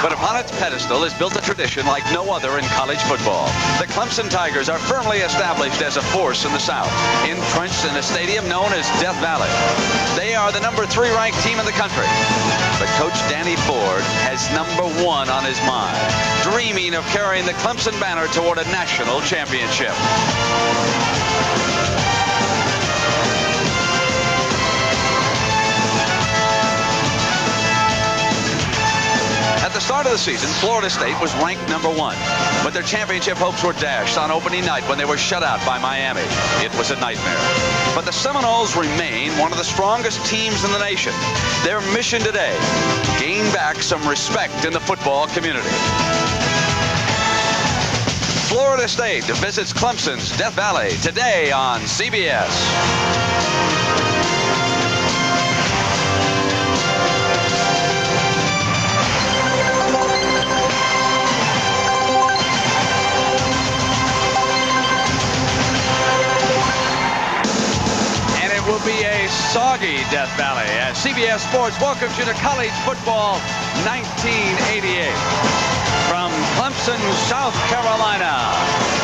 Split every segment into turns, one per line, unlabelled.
But upon its pedestal is built a tradition like no other in college football. The Clemson Tigers are firmly established as a force in the South, entrenched in a stadium known as Death Valley. They are the number 3 ranked team in the country. But Coach Danny Ford has number 1 on his mind, dreaming of carrying the Clemson banner toward a national championship. At the start of the season, Florida State was ranked number 1, but their championship hopes were dashed on opening night when they were shut out by Miami. It was a nightmare. But the Seminoles remain one of the strongest teams in the nation. Their mission today, gain back some respect in the football community. Florida State visits Clemson's Death Valley today on CBS. Will be a soggy Death Valley as CBS Sports welcomes you to college football 1988. From Clemson, South Carolina,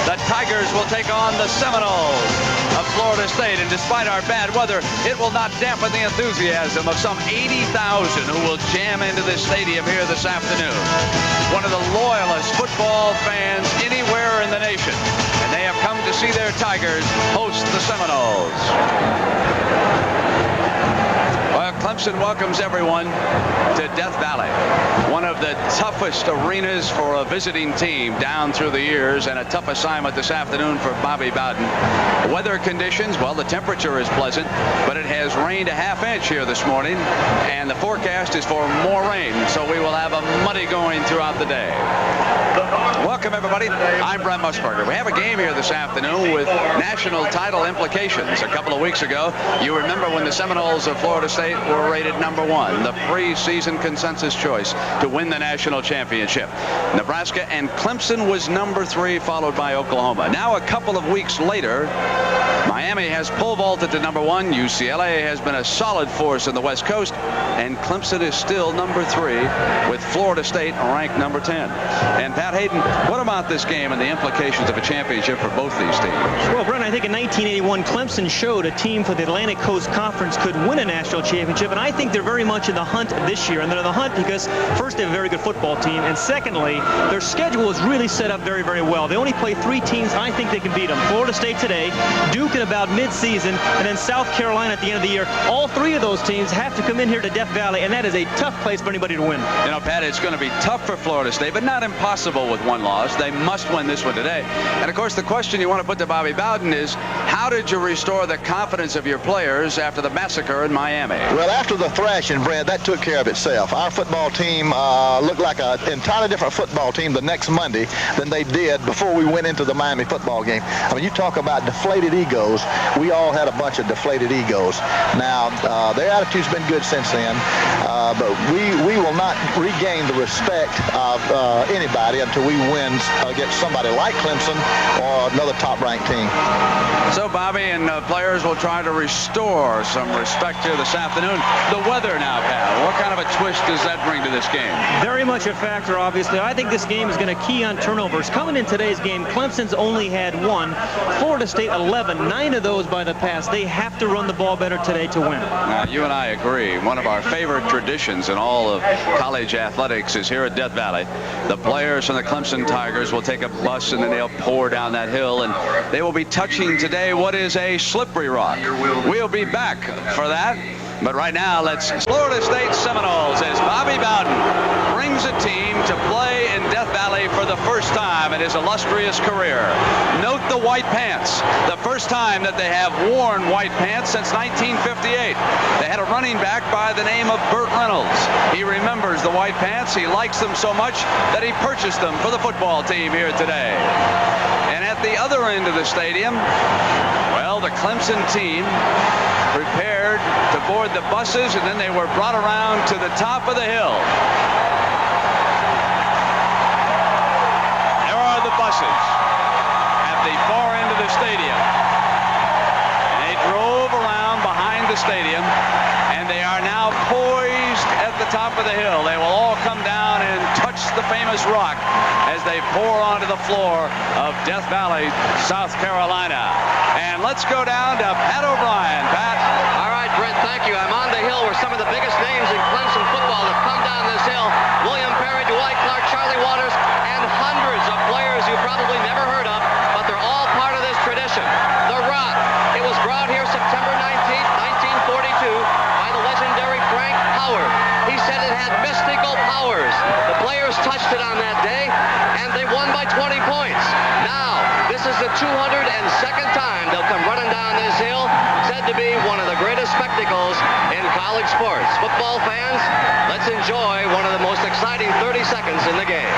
the Tigers will take on the Seminoles of Florida State. And despite our bad weather, it will not dampen the enthusiasm of some 80,000 who will jam into this stadium here this afternoon. One of the loyalist football fans anywhere in the nation. And they have come to see their Tigers host the Seminoles. Well, Clemson welcomes everyone to Death Valley, one of the toughest arenas for a visiting team down through the years, and a tough assignment this afternoon for Bobby Bowden. Weather conditions, well, the temperature is pleasant, but it has rained a ½ inch here this morning, and the forecast is for more rain, so we will have a muddy going throughout the day. Welcome, everybody. I'm Brent Musburger. We have a game here this afternoon with national title implications. A couple of weeks ago, you remember when the Seminoles of Florida State were rated number 1, the preseason consensus choice to win the national championship. Nebraska and Clemson was number 3, followed by Oklahoma. Now, a couple of weeks later, Miami has pole vaulted to number 1. UCLA has been a solid force in the West Coast, and Clemson is still number 3, with Florida State ranked number 10. And Pat Hayden, what about this game and the implications of a championship for both these teams?
Well, Brent, I think in 1981, Clemson showed a team for the Atlantic Coast Conference could win a national championship, and I think they're very much in the hunt this year. And they're in the hunt because, first, they have a very good football team, and secondly, their schedule is really set up very, very well. They only play 3 teams. I think they can beat them. Florida State today, Duke at about mid-season, and then South Carolina at the end of the year. All 3 of those teams have to come in here to Death Valley, and that is a tough place for anybody to win.
You know, Pat, it's going to be tough for Florida State, but not impossible with 1 loss. They must win this one today. And, of course, the question you want to put to Bobby Bowden is, how did you restore the confidence of your players after the massacre in Miami?
Well, after the thrashing, Brent, that took care of itself. Our football team looked like an entirely different football team the next Monday than they did before we went into the Miami football game. I mean, you talk about deflated egos. We all had a bunch of deflated egos. Now, their attitude's been good since then, but we will not regain the respect of anybody until we win against somebody like Clemson or another top-ranked team.
So Bobby and players will try to restore some respect here this afternoon. The weather now, Pat, what kind of a twist does that bring to this game?
Very much a factor, obviously. I think this game is going to key on turnovers. Coming in today's game, Clemson's only had 1. Florida State 11, 9 of those by the pass. They have to run the ball better today to win.
Now, you and I agree. One of our favorite traditions in all of college athletics is here at Death Valley. The players from the Clemson Tigers will take a bus and then they'll pour down that hill, and they will be touching today what is a slippery rock. We'll be back for that. But right now, let's Florida State Seminoles as Bobby Bowden brings a team to play in Death Valley for the first time in his illustrious career. Note the white pants. The first time that they have worn white pants since 1958. They had a running back by the name of Burt Reynolds. He remembers the white pants. He likes them so much that he purchased them for the football team here today. And at the other end of the stadium, well, the Clemson team prepared to board the buses, and then they were brought around to the top of the hill. There are the buses at the far end of the stadium. And they drove around behind the stadium, and they are now poised at the top of the hill. They will all come down and touch watch the famous rock as they pour onto the floor of Death Valley, South Carolina. And let's go down to Pat O'Brien. Pat.
All right, Brent, thank you. I'm on the hill where some of the biggest names in Clemson football have come down this hill. William Perry, Dwight Clark, Charlie Waters, and hundreds of players you probably never heard of, but they're all part of this tradition. The Rock. It was brought here September 19th, 1942 by the legendary Frank Howard. He said it had mystical powers. The players touched it on that day, and they won by 20 points. Now, this is the 202nd time they'll come running down this hill, said to be one of the greatest spectacles in college sports. Football fans, let's enjoy one of the most exciting 30 seconds in the game.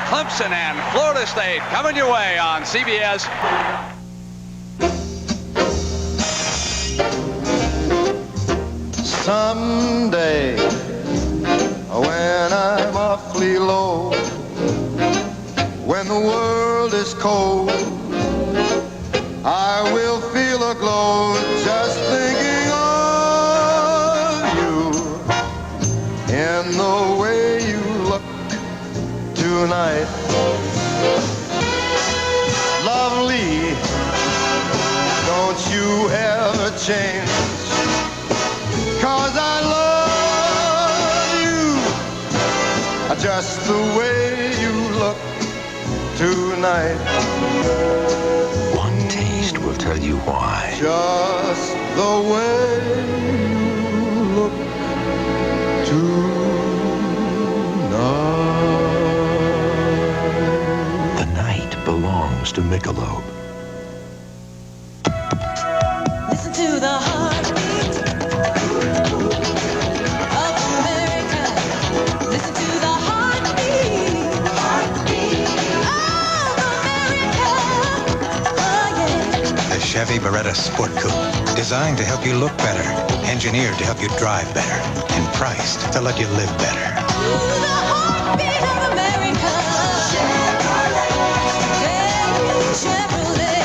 Clemson and Florida State coming your way on CBS.
Someday, when I'm awfully low, when the world is cold, I will feel a glow just thinking of you in the way you look tonight. Lovely, don't you ever change, 'cause I love you just the way you look tonight.
One taste will tell you why.
Just the way you look tonight.
The night belongs to Michelob.
Listen to the heartbeat of America. Listen to the heartbeat of America. Oh, yeah.
The Chevy Beretta Sport Coupe, designed to help you look better, engineered to help you drive better, and priced to let you live better.
Ooh, the heartbeat of America. Chevrolet.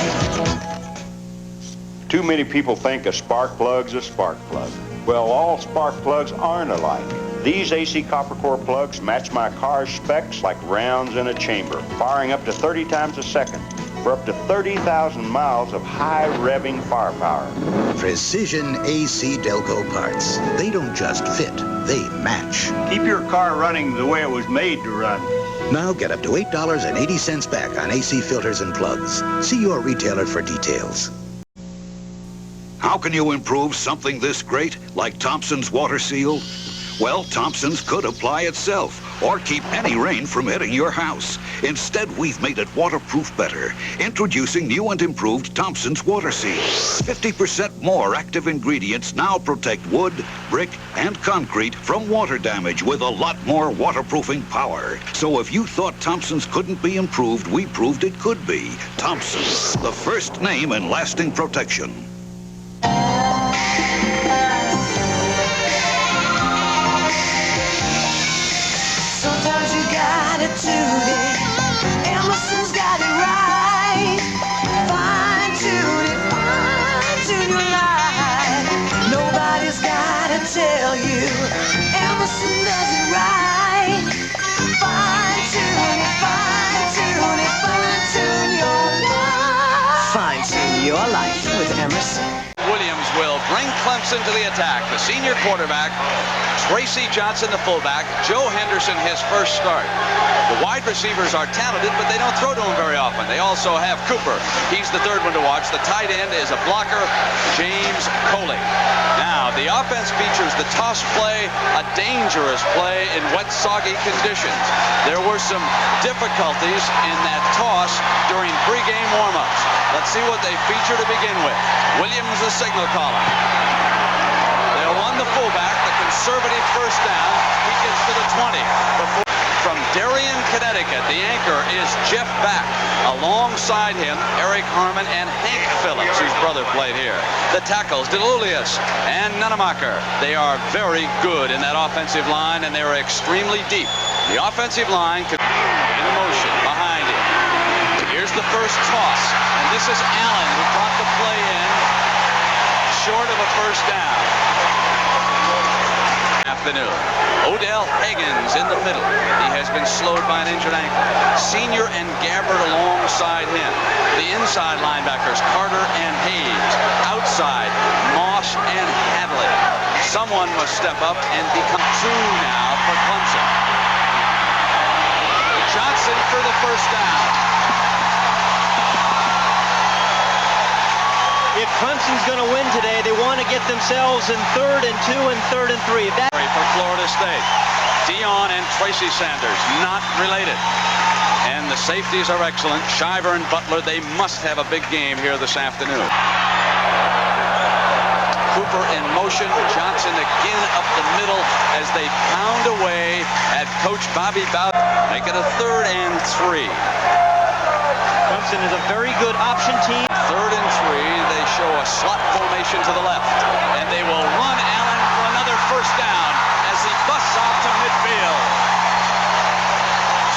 Too many people think a spark plug's a spark plug. Well, all spark plugs aren't alike. These AC copper core plugs match my car's specs like rounds in a chamber, firing up to 30 times a second for up to 30,000 miles of high revving firepower.
Precision AC Delco parts. They don't just fit, they match.
Keep your car running the way it was made to run.
Now get up to $8.80 back on AC filters and plugs. See your retailer for details.
How can you improve something this great, like Thompson's Water Seal? Well, Thompson's could apply itself, or keep any rain from hitting your house. Instead, we've made it waterproof better. Introducing new and improved Thompson's Water Seal. 50% more active ingredients now protect wood, brick, and concrete from water damage with a lot more waterproofing power. So if you thought Thompson's couldn't be improved, we proved it could be. Thompson's, the first name in lasting protection.
Sometimes you got it today. Emerson's got it right. Fine tune your life. Nobody's gotta tell you. Emerson mercy.
Williams will bring Clemson to the attack. The senior quarterback, Tracy Johnson, the fullback, Joe Henderson, his first start. The wide receivers are talented, but they don't throw to him very often. They also have Cooper. He's the third one to watch. The tight end is a blocker, James Coley. Now, the offense features the toss play, a dangerous play in wet, soggy conditions. There were some difficulties in that toss during pregame warm-ups. Let's see what they feature to begin with. Williams, the signal caller. They'll run the fullback, the conservative first down. He gets to the 20. From Darien, Connecticut, the anchor is Jeff Back. Alongside him, Eric Harmon and Hank Phillips, whose brother played here. The tackles, DeLulius and Nunemacher. They are very good in that offensive line, and they are extremely deep. The offensive line in motion behind him. Here's the first toss, and this is Allen who brought the play in short of a first down. Afternoon. Odell Higgins in the middle. He has been slowed by an injured ankle. Senior and Gabbard alongside him. The inside linebackers, Carter and Hayes. Outside, Moss and Hadley. Someone must step up and become two now for Clemson. Johnson for the first down.
If Clemson's going to win today, they want to get themselves in 3rd and 2 and 3rd and 3.
For Florida State. Dion and Tracy Sanders, not related. And the safeties are excellent. Shiver and Butler, they must have a big game here this afternoon. Cooper in motion. Johnson again up the middle as they pound away at Coach Bobby Bowden. Make it a 3rd and 3.
Clemson is a very good option team.
3rd and 3. They show a slot formation to the left. And they will run Allen for another first down as he busts out to midfield.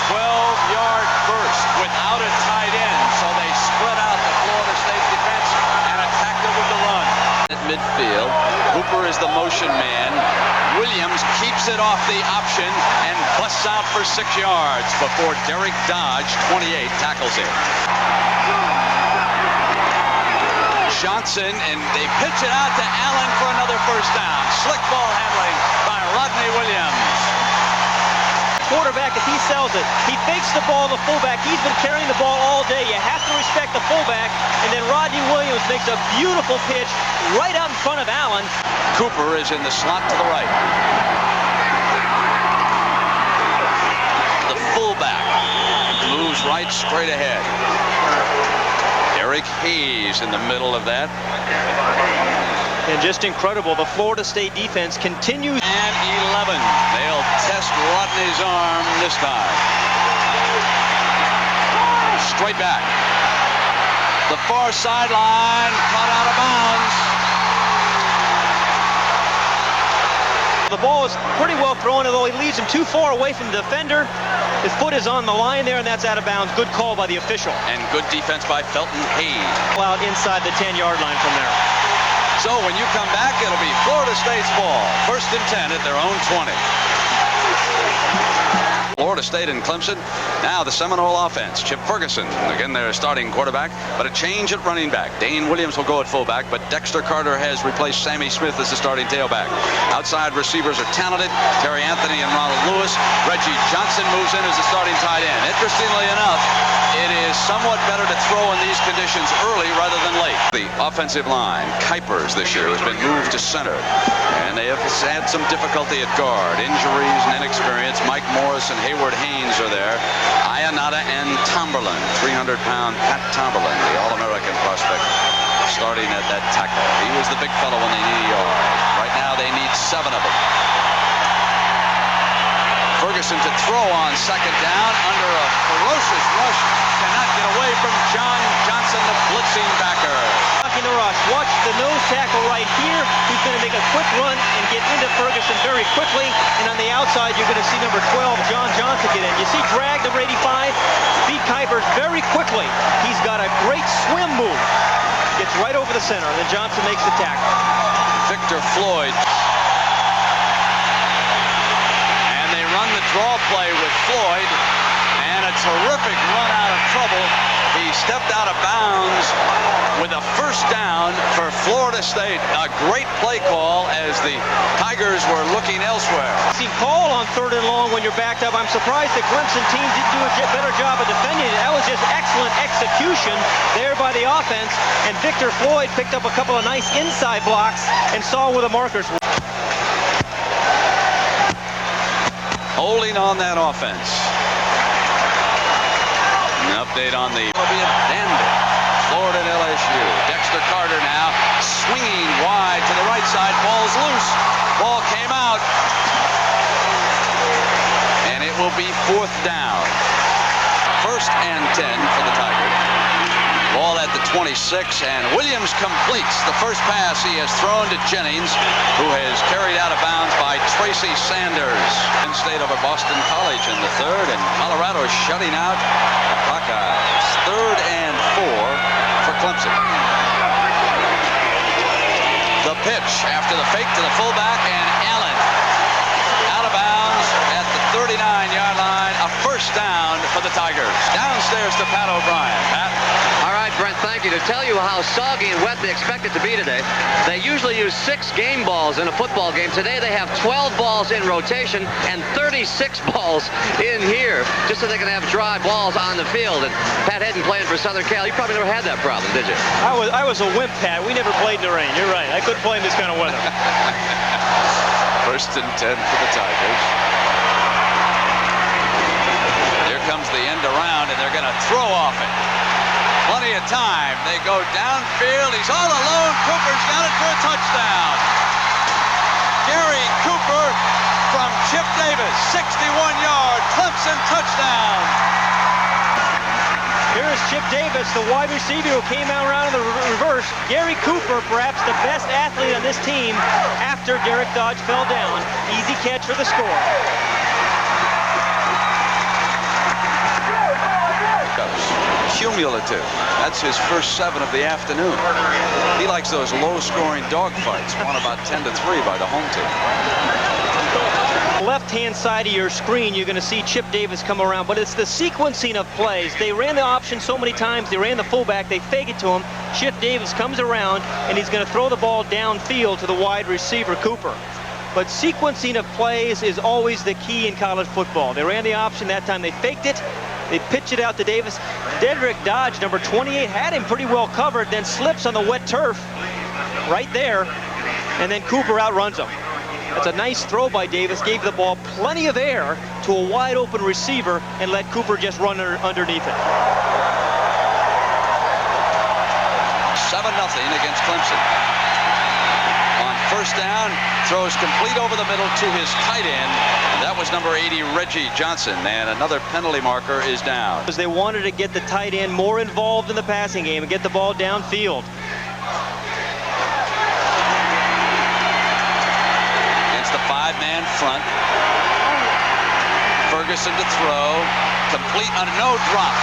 12-yard burst without a tight end. So they spread out the Florida State defense and attacked it with the run. At midfield, Cooper is the motion man. Williams keeps it off the option and busts out for 6 yards before Derek Dodge, 28, tackles him. Johnson, and they pitch it out to Allen for another first down. Slick ball handling by Rodney Williams.
Quarterback, if he sells it, he fakes the ball to the fullback. He's been carrying the ball all day. You have to respect the fullback. And then Rodney Williams makes a beautiful pitch right out in front of Allen.
Cooper is in the slot to the right. The fullback moves right straight ahead. Eric Hayes in the middle of that.
And just incredible, the Florida State defense continues.
And 11. They'll test Rodney's arm this time. Straight back. The far sideline, caught out of bounds.
The ball is pretty well thrown, although he leaves him too far away from the defender. His foot is on the line there, and that's out of bounds. Good call by the official.
And good defense by Felton Hayes.
Out inside the 10-yard line from there.
So when you come back, it'll be Florida State's ball. 1st and 10 at their own 20. Florida State and Clemson. Now the Seminole offense. Chip Ferguson, again their starting quarterback, but a change at running back. Dane Williams will go at fullback, but Dexter Carter has replaced Sammy Smith as the starting tailback. Outside receivers are talented. Terry Anthony and Ronald Lewis. Reggie Johnson moves in as the starting tight end. Interestingly enough, it is somewhat better to throw in these conditions early rather than late. The offensive line, Kuipers this year, has been moved to center, and they have had some difficulty at guard. Injuries and inexperience. Mike Morris and Hayward Haynes are there. Ionata and Tomberlin, 300-pound Pat Tomberlin, the All-American prospect, starting at that tackle. He was the big fellow when they need a yard. Right now they need 7 of them. Ferguson to throw on 2nd down under a ferocious rush. Cannot get away from John Johnson, the blitzing backer.
Blocking the rush. Watch the nose tackle right here. He's going to make a quick run and get into Ferguson very quickly. And on the outside, you're going to see number 12, John Johnson, get in. You see drag number 85, beat Kuipers very quickly. He's got a great swim move. Gets right over the center, and then Johnson makes the tackle.
Victor Floyd. And they run the draw play with Floyd. And a terrific run out of trouble. He stepped out of bounds with a first down for Florida State. A great play call as the Tigers were looking elsewhere.
See, call on 3rd and long when you're backed up. I'm surprised the Clemson team didn't do a better job of defending it. That was just excellent execution there by the offense. And Victor Floyd picked up a couple of nice inside blocks and saw where the markers were.
Holding on that offense. An update on the Dandy, Florida and LSU. Dexter Carter now swinging wide to the right side. Ball's loose. Ball came out. And it will be 4th down. 1st and 10 for the Tigers. Ball at the 26, and Williams completes the first pass he has thrown to Jennings, who has carried out of bounds by Tracy Sanders. Penn State over Boston College in the 3rd, and Colorado shutting out the Buckeyes. 3rd and 4 for Clemson. The pitch after the fake to the fullback, and Allen out of bounds at the 39-yard line. A first down for the Tigers. Downstairs to Pat O'Brien. Pat.
All right, Brent, thank you. To tell you how soggy and wet they expect it to be today, they usually use 6 game balls in a football game. Today they have 12 balls in rotation and 36 balls in here, just so they can have dry balls on the field. And Pat Hedden playing for Southern Cal, you probably never had that problem, did you?
I was a wimp, Pat. We never played in the rain. You're right. I couldn't play in this kind of weather.
1st and 10 for the Tigers. Here comes the end around, and they're going to throw off it. Plenty of time. They go downfield. He's all alone. Cooper's got it for a touchdown. Gary Cooper from Chip Davis. 61-yard Clemson touchdown.
Here is Chip Davis, the wide receiver who came out around in the reverse. Gary Cooper, perhaps the best athlete on this team after Derek Dodge fell down. Easy catch for the score.
Cumulative. That's his first 7 of the afternoon. He likes those low-scoring dogfights, won about 10-3 by the home team.
Left-hand side of your screen, you're going to see Chip Davis come around, but it's the sequencing of plays. They ran the option so many times. They ran the fullback. They fake it to him. Chip Davis comes around, and he's going to throw the ball downfield to the wide receiver, Cooper. But sequencing of plays is always the key in college football. They ran the option that time. They faked it. They pitch it out to Davis. Derek Dodge, number 28, had him pretty well covered, then slips on the wet turf right there, and then Cooper outruns him. That's a nice throw by Davis. Gave the ball plenty of air to a wide open receiver and let Cooper just run underneath it.
7-0 against Clemson. On first down, throws complete over the middle to his tight end. That was number 80, Reggie Johnson, and another penalty marker is down.
Because they wanted to get the tight end more involved in the passing game and get the ball downfield.
Against the 5-man front. Ferguson to throw. Complete on no drop.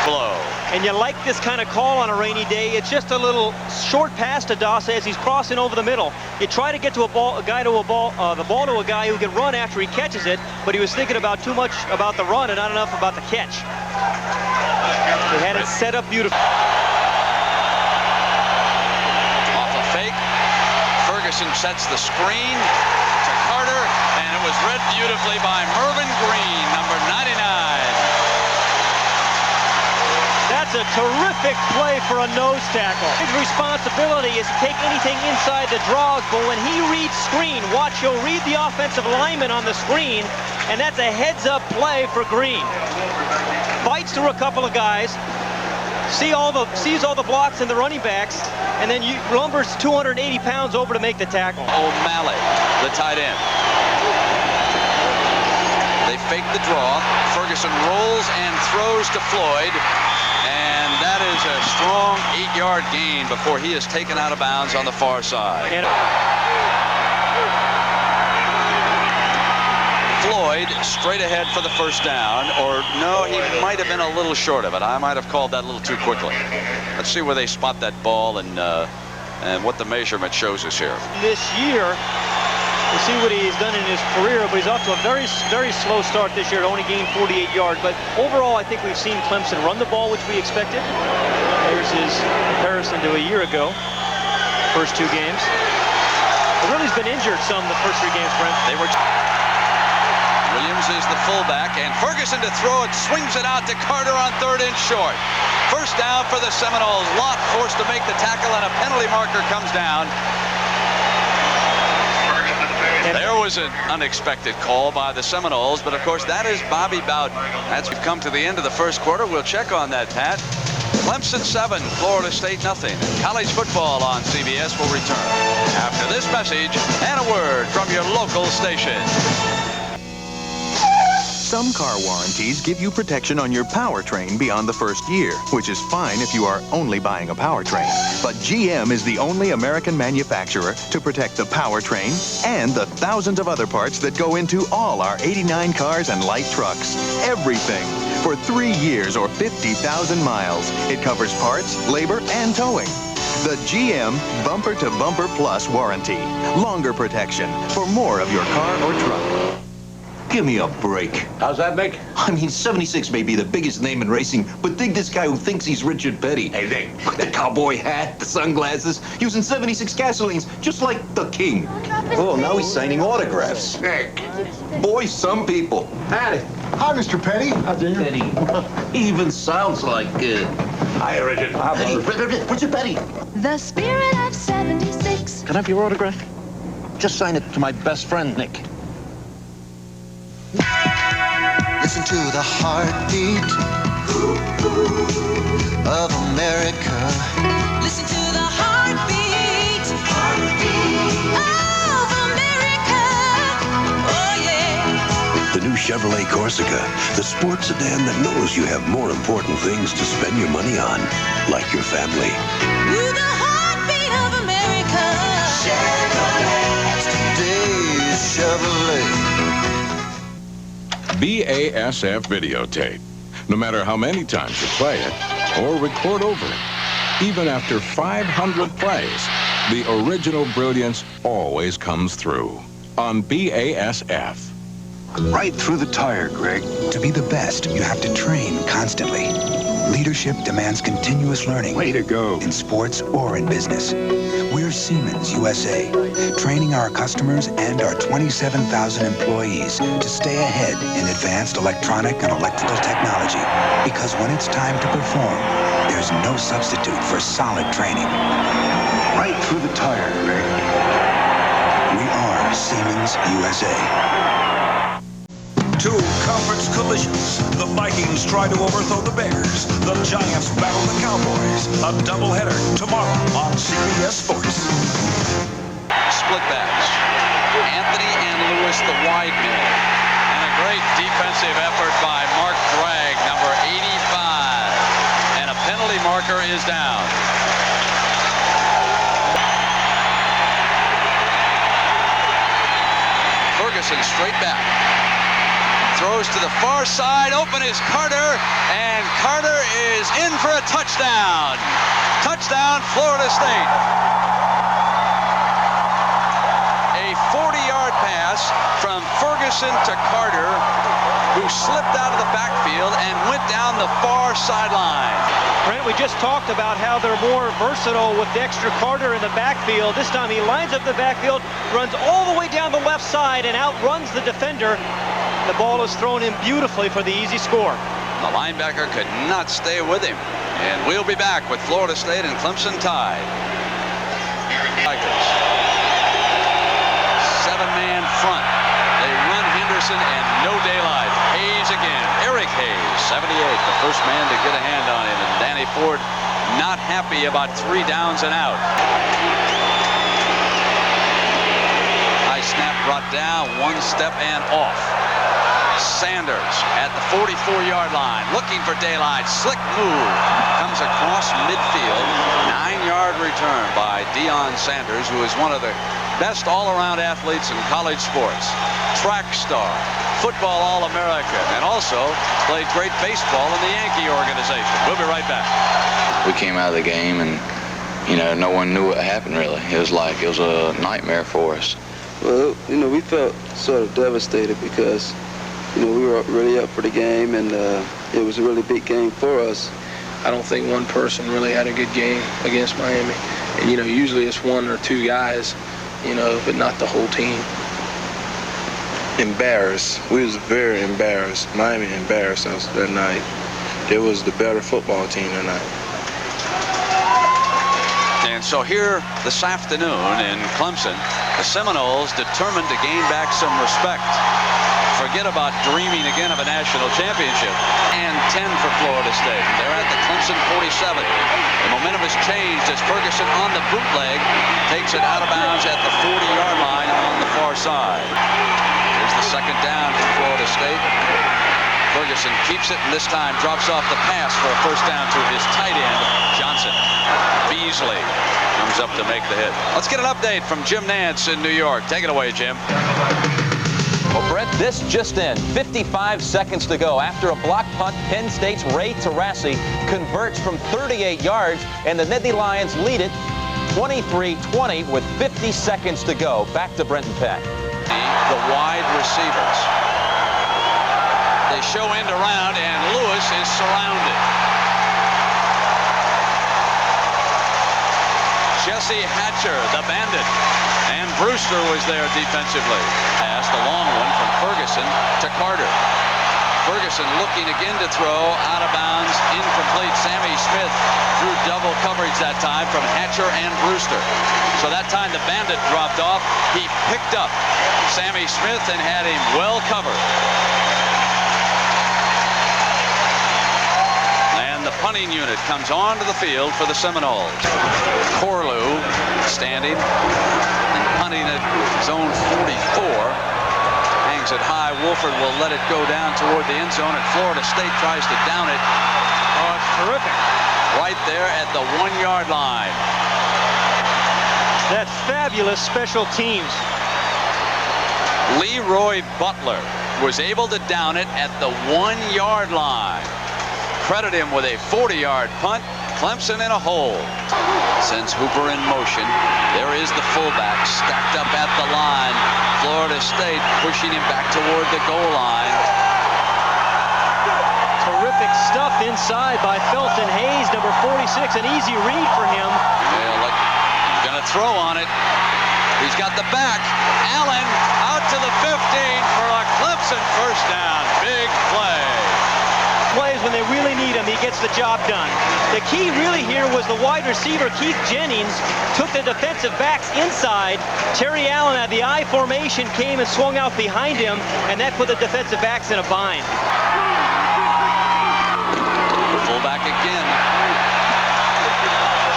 Blow.
And you like this kind of call on a rainy day. It's just a little short pass to Doss as he's crossing over the middle. You try to get to the ball to a guy who can run after he catches it, but he was thinking about too much about the run and not enough about the catch. They had it set up beautifully.
Off a fake. Ferguson sets the screen to Carter, and it was read beautifully by Mervyn Green, number 99.
That's a terrific play for a nose tackle. His responsibility is to take anything inside the draws, but when he reads screen, watch, he'll read the offensive lineman on the screen, and that's a heads-up play for Green. Fights through a couple of guys, sees all the blocks and the running backs, and then lumbers 280 pounds over to make the tackle.
O'Malley, the tight end. They fake the draw. Ferguson rolls and throws to Floyd. And that is a strong 8-yard gain before he is taken out of bounds on the far side. Floyd straight ahead for the first down, or no, he might have been a little short of it. I might have called that a little too quickly. Let's see where they spot that ball and what the measurement shows us here.
This year, We'll see what he's done in his career, but he's off to a very, very slow start this year. Only gained 48 yards. But overall, I think we've seen Clemson run the ball, which we expected. Here's his comparison to a year ago. First 2 games. Really's been injured some the first 3 games, Brent.
They were. Williams is the fullback, and Ferguson to throw it, swings it out to Carter on 3rd and short. First down for the Seminoles. Lott forced to make the tackle, and a penalty marker comes down. There was an unexpected call by the Seminoles, but of course that is Bobby Bowden. As we've come to the end of the first quarter, we'll check on that, Pat. Clemson 7, Florida State nothing. College football on CBS will return after this message and a word from your local station.
Some car warranties give you protection on your powertrain beyond the first year, which is fine if you are only buying a powertrain. But GM is the only American manufacturer to protect the powertrain and the thousands of other parts that go into all our 89 cars and light trucks. Everything. For 3 years or 50,000 miles. It covers parts, labor, and towing. The GM Bumper to Bumper Plus warranty. Longer protection for more of your car or truck.
Give me a break.
How's that, Nick?
I mean, 76 may be the biggest name in racing, but dig this guy who thinks he's Richard Petty.
Hey, Nick.
The cowboy hat, the sunglasses, using 76 gasolines, just like the king. Oh, now he's signing autographs.
Nick.
Boy, some people.
Howdy.
Hi, Mr. Petty.
Petty. He even sounds like,
Hi, Richard.
Richard Petty.
The spirit of 76.
Can I have your autograph? Just sign it to my best friend, Nick.
Listen to the heartbeat of America.
Listen to the heartbeat of America. Oh, yeah.
The new Chevrolet Corsica, the sports sedan that knows you have more important things to spend your money on, like your family.
Ooh, the heartbeat of America.
Chevrolet. Today's Chevrolet.
BASF videotape. No matter how many times you play it or record over it, even after 500 plays, the original brilliance always comes through on BASF.
Right through the tire, Greg. To be the best, you have to train constantly. Leadership demands continuous learning.
Way to go.
In sports or in business. We're Siemens USA, training our customers and our 27,000 employees to stay ahead in advanced electronic and electrical technology. Because when it's time to perform, there's no substitute for solid training. Right through the tire, Greg. We are Siemens USA.
2 conference collisions. The Vikings try to overthrow the Bears. The Giants battle the Cowboys. A doubleheader tomorrow on CBS Sports.
Split backs. Anthony and Lewis, the wide men. And a great defensive effort by Mark Bragg, number 85. And a penalty marker is down. Ferguson straight back. Throws to the far side, open is Carter, and Carter is in for a touchdown. Touchdown, Florida State. A 40-yard pass from Ferguson to Carter, who slipped out of the backfield and went down the far sideline.
Brent, we just talked about how they're more versatile with Dexter Carter in the backfield. This time he lines up the backfield, runs all the way down the left side, and outruns the defender. The ball is thrown in beautifully for the easy score.
The linebacker could not stay with him. And we'll be back with Florida State and Clemson tied. Tigers. 7-man front. They run Henderson and no daylight. Hayes again. Eric Hayes, 78, the first man to get a hand on him. And Danny Ford not happy about 3 downs and out. High snap brought down, 1 step and off. Sanders at the 44-yard line, looking for daylight. Slick move. Comes across midfield. 9-yard return by Deion Sanders, who is one of the best all-around athletes in college sports. Track star, football All-American, and also played great baseball in the Yankee organization. We'll be right back.
We came out of the game and, no one knew what happened really. It was a nightmare for us. Well, we felt sort of devastated because, we were really up for the game, and it was a really big game for us.
I don't think one person really had a good game against Miami. And, usually it's one or two guys, but not the whole team.
Embarrassed. We was very embarrassed. Miami embarrassed us that night. It was the better football team tonight.
And so here this afternoon in Clemson, the Seminoles determined to gain back some respect. Forget about dreaming again of a national championship. And 10 for Florida State. They're at the Clemson 47. The momentum has changed as Ferguson on the bootleg takes it out of bounds at the 40-yard line on the far side. Here's the second down for Florida State. Ferguson keeps it and this time drops off the pass for a first down to his tight end, Johnson. Beasley comes up to make the hit. Let's get an update from Jim Nantz in New York. Take it away, Jim.
Well, Brett, this just in. 55 seconds to go. After a block punt, Penn State's Ray Tarassi converts from 38 yards, and the Nittany Lions lead it 23-20 with 50 seconds to go. Back to Brenton Peck.
The wide receivers. They show end around, and Lewis is surrounded. Jesse Hatcher, the bandit, and Brewster was there defensively. Pass, the long one from Ferguson to Carter. Ferguson looking again to throw, out of bounds, incomplete. Sammy Smith threw double coverage that time from Hatcher and Brewster. So that time the bandit dropped off. He picked up Sammy Smith and had him well covered. The punting unit comes onto the field for the Seminoles. Corlew standing and punting at zone 44. Hangs it high. Wolford will let it go down toward the end zone, and Florida State tries to down it.
Oh, it's terrific.
Right there at the 1-yard line.
That's fabulous special teams.
Leroy Butler was able to down it at the 1-yard line. Credit him with a 40-yard punt. Clemson in a hole. Sends Hooper in motion. There is the fullback stacked up at the line. Florida State pushing him back toward the goal line.
Terrific stuff inside by Felton Hayes, number 46. An easy read for him.
Yeah, look, he's going to throw on it. He's got the back. Allen out to the 15 for a Clemson first down. Big play.
Plays when they really need him, he gets the job done. The key really here was the wide receiver, Keith Jennings, took the defensive backs inside. Terry Allen at the I formation came and swung out behind him, and that put the defensive backs in a bind.
Fullback again.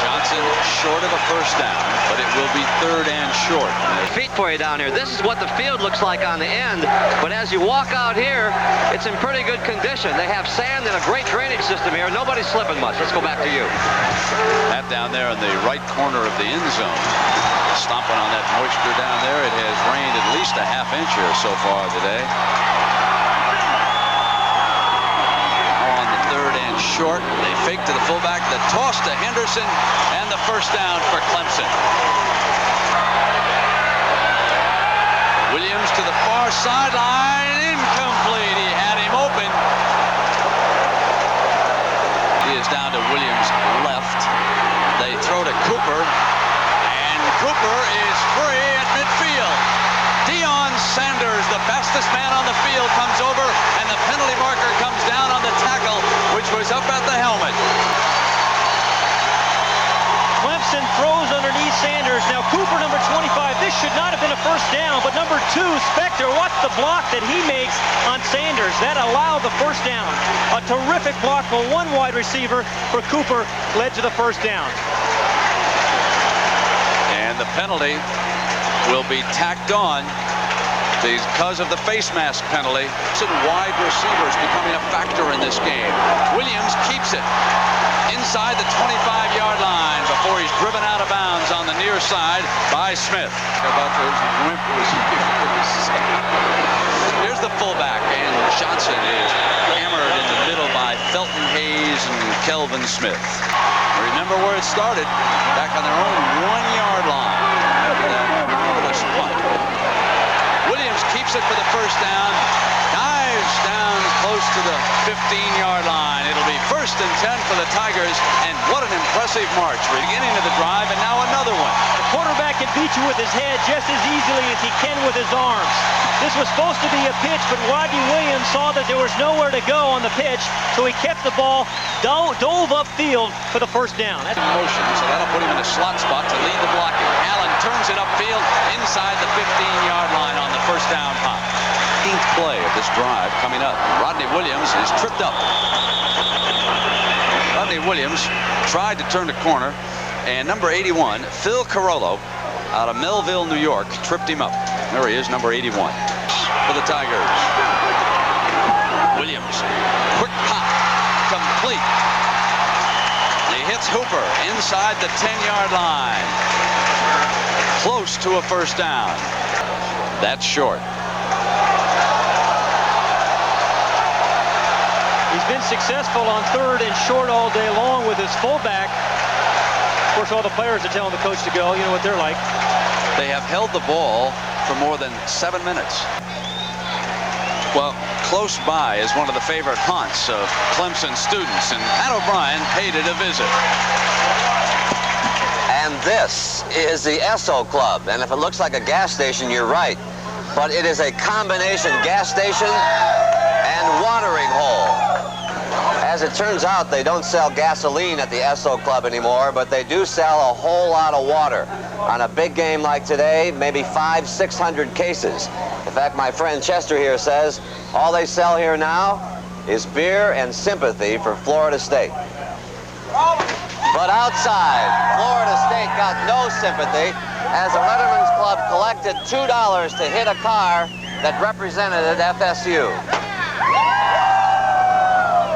Johnson short of a first down, but it will be third and short.
Feet for you down here. This is what the field looks like on the end, but as you walk out here, it's in pretty good condition. They have sand and a great drainage system here. Nobody's slipping much. Let's go back to you.
That down there in the right corner of the end zone. Stomping on that moisture down there. It has rained at least a half inch here so far today. On the third and short, they fake to the fullback, the toss to Henderson, and the first down for Clemson. Williams to the far sideline, incomplete. He had him open. He is down to Williams' left. They throw to Cooper, and Cooper is free at midfield. Deion Sanders, the fastest man on the field, comes over, and the penalty marker comes down on the tackle, which was up at the helmet.
Clemson throws underneath Sanders. Now Cooper, number 25. This should not have been a first down, but number 2, Spector, watch the block that he makes on Sanders. That allowed the first down. A terrific block for one wide receiver for Cooper led to the first down.
And the penalty will be tacked on because of the face mask penalty. Wide receivers becoming a factor in this game. Williams keeps it inside the 25-yard line before he's driven out of bounds on the near side by Smith. Here's the fullback, and Johnson is hammered in the middle by Felton Hayes and Kelvin Smith. Remember where it started, back on their own 1-yard line after that marvelous punt. looks it for the first down. Dives down close to the 15-yard line. It'll be 1st and 10 for the Tigers, and what an impressive march. Beginning of the drive, and now another one.
The quarterback can beat you with his head just as easily as he can with his arms. This was supposed to be a pitch, but Rodney Williams saw that there was nowhere to go on the pitch, so he kept the ball, dove upfield for the first down.
That's in motion, so that'll put him in a slot spot to lead the blocking. Allen turns it upfield inside the 15-yard line on the first down pop. 15th play of this drive coming up. Rodney Williams is tripped up. Rodney Williams tried to turn the corner, and number 81, Phil Carollo, out of Melville, New York, tripped him up. There he is, number 81 for the Tigers. Williams, quick pop, complete. He hits Hooper inside the 10-yard line. Close to a first down. That's short.
He's been successful on 3rd and short all day long with his fullback. Of course, all the players are telling the coach to go. You know what they're like.
They have held the ball for more than 7 minutes. Well, close by is one of the favorite haunts of Clemson students, and Pat O'Brien paid it a visit.
And this is the Esso Club. And if it looks like a gas station, you're right. But it is a combination gas station and watering hole. As it turns out, they don't sell gasoline at the Esso Club anymore, but they do sell a whole lot of water. On a big game like today, maybe 500-600 cases. In fact, my friend Chester here says all they sell here now is beer and sympathy for Florida State. But outside, Florida State got no sympathy as the Letterman's Club collected $2 to hit a car that represented FSU.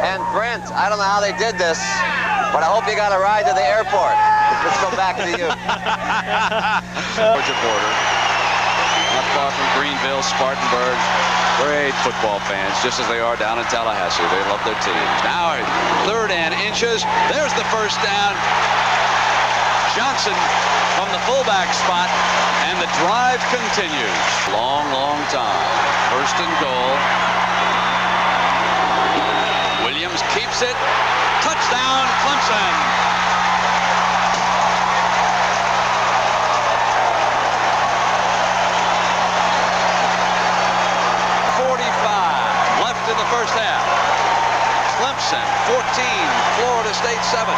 And Brent, I don't know how they did this, but I hope you got a ride to the airport. Let's go back to you.
Georgia border, not far from Greenville, Spartanburg. Great football fans, just as they are down in Tallahassee. They love their teams. Now 3rd and inches. There's the first down. Johnson from the fullback spot, and the drive continues. Long, long time. 1st and goal. Williams keeps it. Touchdown, Clemson. In the first half. Clemson 14, Florida State 7.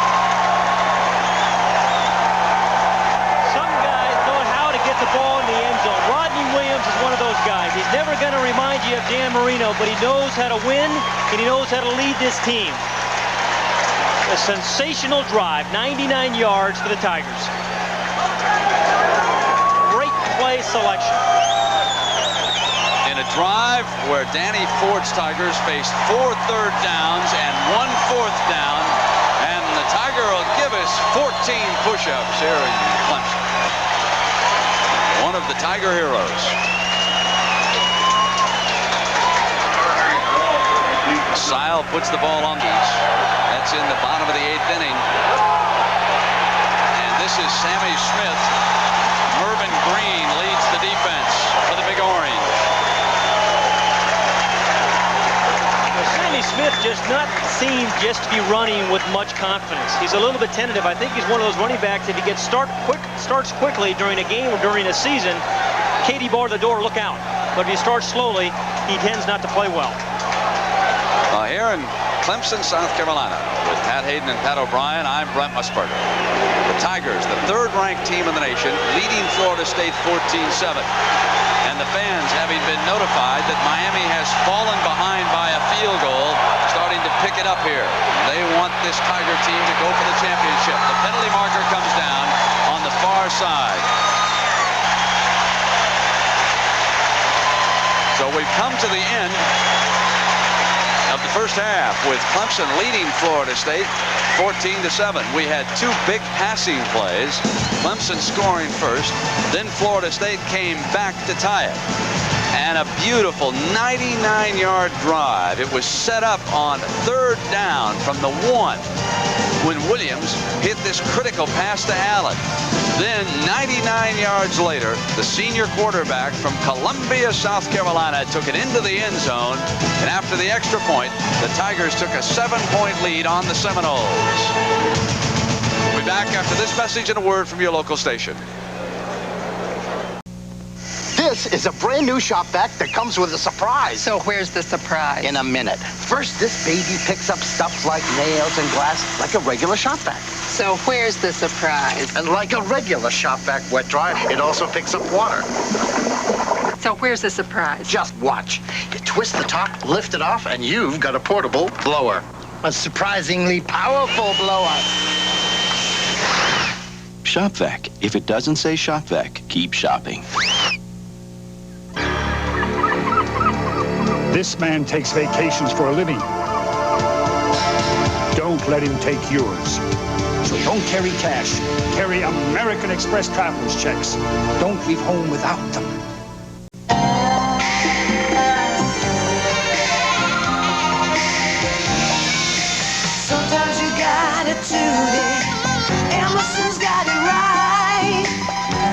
Some guys know how to get the ball in the end zone. Rodney Williams is one of those guys. He's never going to remind you of Dan Marino, but he knows how to win, and he knows how to lead this team. A sensational drive, 99 yards for the Tigers. Great play selection.
In a drive where Danny Fort's Tigers faced 4 third downs and 1 fourth down, and the Tiger will give us 14 push-ups here in Clemson. One of the Tiger heroes. Sile puts the ball on these. That's in the bottom of the 8th inning. And this is Sammy Smith. Mervyn Green leads the defense for the Big Orange.
Sammy Smith just not seem just to be running with much confidence. He's a little bit tentative. I think he's one of those running backs, if he gets starts quickly during a game or during a season, Katie bar the door, look out. But if he starts slowly, he tends not to play well.
Here in Clemson, South Carolina, with Pat Hayden and Pat O'Brien, I'm Brent Musburger. The Tigers, the 3rd-ranked team in the nation, leading Florida State 14-7. And the fans, having been notified that Miami has fallen behind by a field goal, starting to pick it up here. They want this Tiger team to go for the championship. The penalty marker comes down on the far side. So we've come to the end of the first half with Clemson leading Florida State 14-7. We had 2 big passing plays. Clemson scoring first, then Florida State came back to tie it. And a beautiful 99-yard drive. It was set up on 3rd down from the 1. when Williams hit this critical pass to Allen. Then 99 yards later, the senior quarterback from Columbia, South Carolina, took it into the end zone. And after the extra point, the Tigers took a 7-point lead on the Seminoles. We'll be back after this message and a word from your local station.
This is a brand new shop vac that comes with a surprise.
So where's the surprise?
In a minute. First, this baby picks up stuff like nails and glass like a regular shop vac.
So where's the surprise?
And like a regular shop vac wet dry, it also picks up water.
So where's the surprise?
Just watch. You twist the top, lift it off, and you've got a portable blower. A surprisingly powerful blower.
Shop vac. If it doesn't say shop vac, keep shopping.
This man takes vacations for a living. Don't let him take yours. So don't carry cash. Carry American Express traveler's checks. Don't leave home without them.
Sometimes you got it today. Emerson's got it right.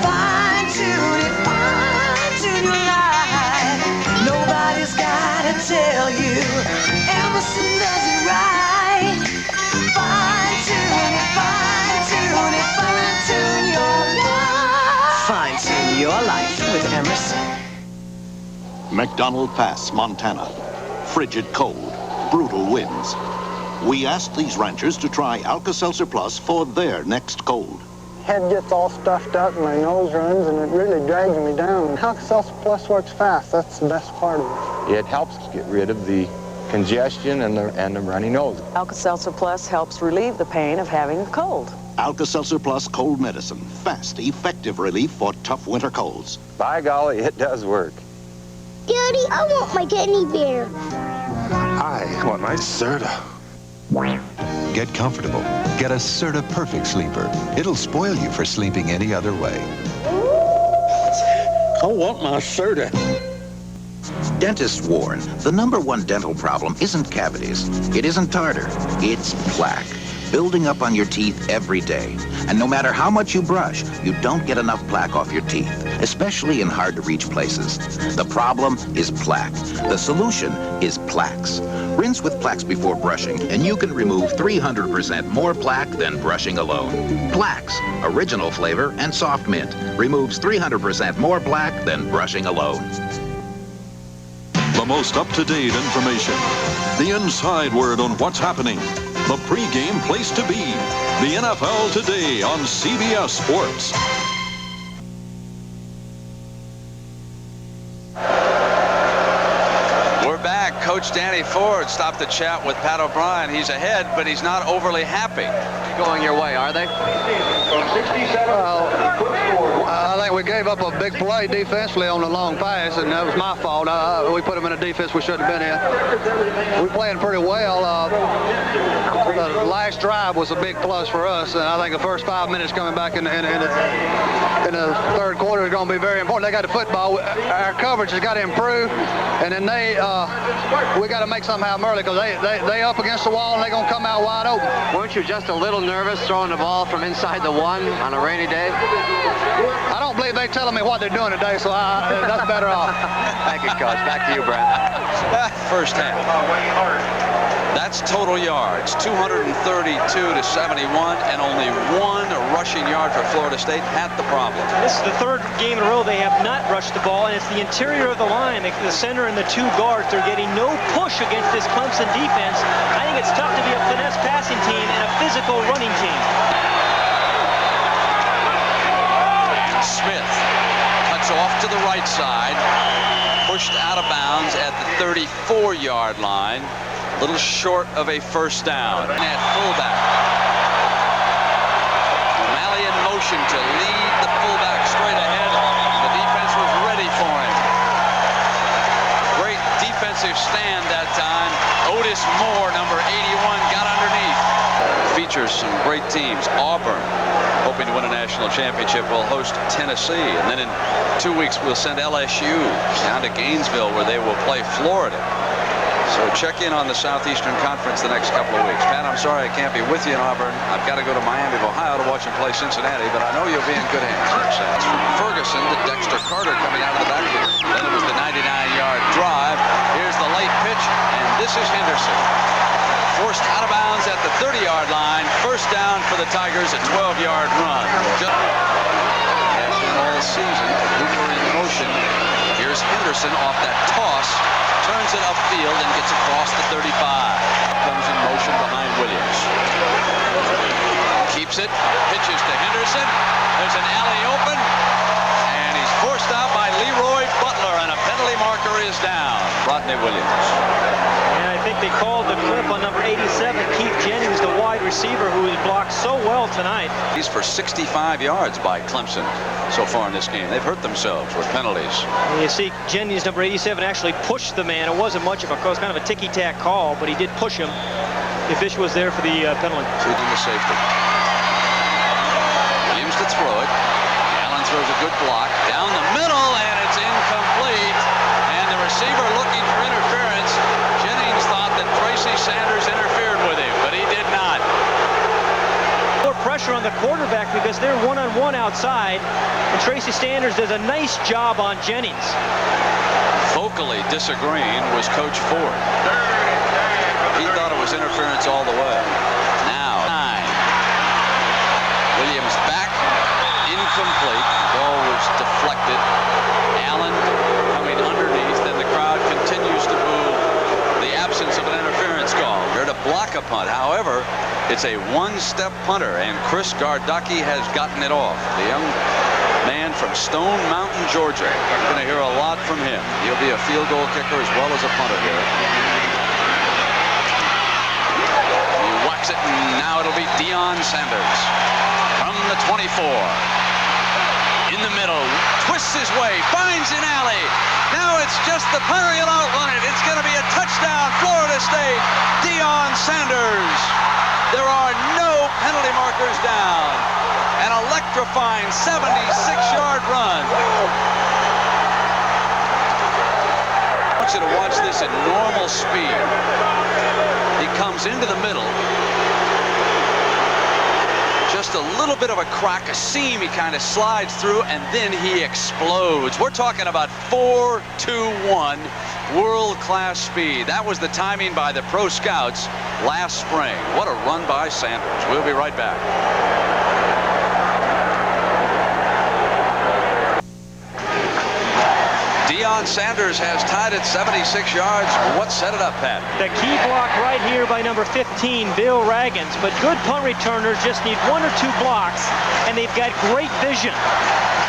Fine tune it, fine tune your life. Nobody's gotta tell you. Emerson does it right. Fine tune it, fine tune it, fine tune your life.
Fine tune your life with Emerson.
McDonald Pass, Montana. Frigid cold, brutal winds. We asked these ranchers to try Alka-Seltzer Plus for their next cold.
Head gets all stuffed up, my nose runs, and it really drags me down. Alka-Seltzer Plus works fast. That's the best part of it.
It helps get rid of the congestion and the runny nose.
Alka-Seltzer Plus helps relieve the pain of having a cold.
Alka-Seltzer Plus cold medicine. Fast, effective relief for tough winter colds.
By golly, it does work.
Daddy, I want my teddy bear.
I want my Serta.
Get comfortable. Get a Serta Perfect Sleeper. It'll spoil you for sleeping any other way.
I want my Serta.
Dentists warn, the #1 dental problem isn't cavities. It isn't tartar. It's plaque. Building up on your teeth every day. And no matter how much you brush, you don't get enough plaque off your teeth, especially in hard-to-reach places. The problem is plaque. The solution is Plaques. Rinse with Plaques before brushing, and you can remove 300% more plaque than brushing alone. Plaques, original flavor and soft mint, removes 300% more plaque than brushing alone.
The most up-to-date information. The inside word on what's happening. The pregame place to be. The NFL Today on CBS Sports.
We're back. Coach Danny Ford stopped to chat with Pat O'Brien. He's ahead, but he's not overly happy.
Going your way, are they?
I think we gave up a big play defensively on the long pass, and that was my fault. We put them in a defense we shouldn't have been in. We're playing pretty well. The last drive was a big plus for us, and I think the first 5 minutes coming back in the third quarter is going to be very important. They got the football. Our coverage has got to improve, and then we got to make something happen early because they up against the wall and they're going to come out wide open.
Weren't you just a little nervous throwing the ball from inside the 1 on a rainy day?
I don't believe they're telling me what they're doing today, so that's better off.
Thank you, Coach. Back to you, Brent.
First half. That's total yards, 232 to 71, and only 1 rushing yard for Florida State. Had the problem.
This is the third game in a row they have not rushed the ball, and it's the interior of the line, the center and the 2 guards. They're getting no push against this Clemson defense. I think it's tough to be a finesse passing team and a physical running team.
Smith cuts off to the right side, pushed out of bounds at the 34-yard line. A little short of a first down. At fullback. O'Malley in motion to lead the fullback straight ahead. The defense was ready for him. Great defensive stand that time. Otis Moore, number 81, got underneath. Features some great teams. Auburn, hoping to win a national championship, will host Tennessee. And then in 2 weeks, we'll send LSU down to Gainesville, where they will play Florida. So check in on the Southeastern Conference the next couple of weeks. Pat, I'm sorry I can't be with you in Auburn. I've got to go to Miami of Ohio to watch him play Cincinnati, but I know you'll be in good hands. It's from Ferguson to Dexter Carter coming out of the backfield. Then it was the 99-yard drive. Here's the late pitch, and this is Henderson. Forced out of bounds at the 30-yard line. First down for the Tigers, a 12-yard run. After all season, Hooper in motion. Here's Henderson off that toss. Turns it upfield and gets across the 35. Comes in motion behind Williams. Keeps it. Pitches to Henderson. There's an alley open. And he's forced out by Leroy Butler, and a penalty marker is down. Rodney Williams.
And I think they called the clip on number 87, Keith Jennings, the wide receiver who has blocked so well tonight.
He's for 65 yards by Clemson so far in this game. They've hurt themselves with penalties.
You see Jennings, number 87, actually pushed the man. It wasn't much of a call. It was kind of a ticky-tack call, but he did push him. The official was there for the penalty.
Shooting the safety. Williams to throw it. Allen throws a good block. Down the middle, and it's incomplete. And the receiver looking for interference. Jennings thought that Tracy Sanders interfered with him, but he did not.
More pressure on the quarterback because they're one-on-one outside, and Tracy Sanders does a nice job on Jennings.
Vocally disagreeing was Coach Ford. He thought it was interference all the way. Now, 9. Williams back, incomplete. Ball was deflected. Allen coming underneath, and the crowd continues to boo the absence of an interference call. They're to block a punt. However, it's a one-step punter, and Chris Gardocki has gotten it off. The young man from Stone Mountain, Georgia. You're going to hear a lot from him. He'll be a field goal kicker as well as a punter here. He whacks it, and now it'll be Deion Sanders from the 24. In the middle, twists his way, finds an alley. Now it's just the punter. He'll outrun it. It's going to be a touchdown, Florida State. Deion Sanders. There are no penalty markers down. An electrifying 76-yard run. I want you to watch this at normal speed. He comes into the middle. Just a little bit of a crack, a seam he kind of slides through, and then he explodes. We're talking about 4.21 world-class speed. That was the timing by the pro scouts last spring. What a run by Sanders. We'll be right back. Deion Sanders has tied at 76 yards. What set it up, Pat?
The key block right here by number 15, Bill Raggins. But good punt returners just need 1 or 2 blocks, and they've got great vision.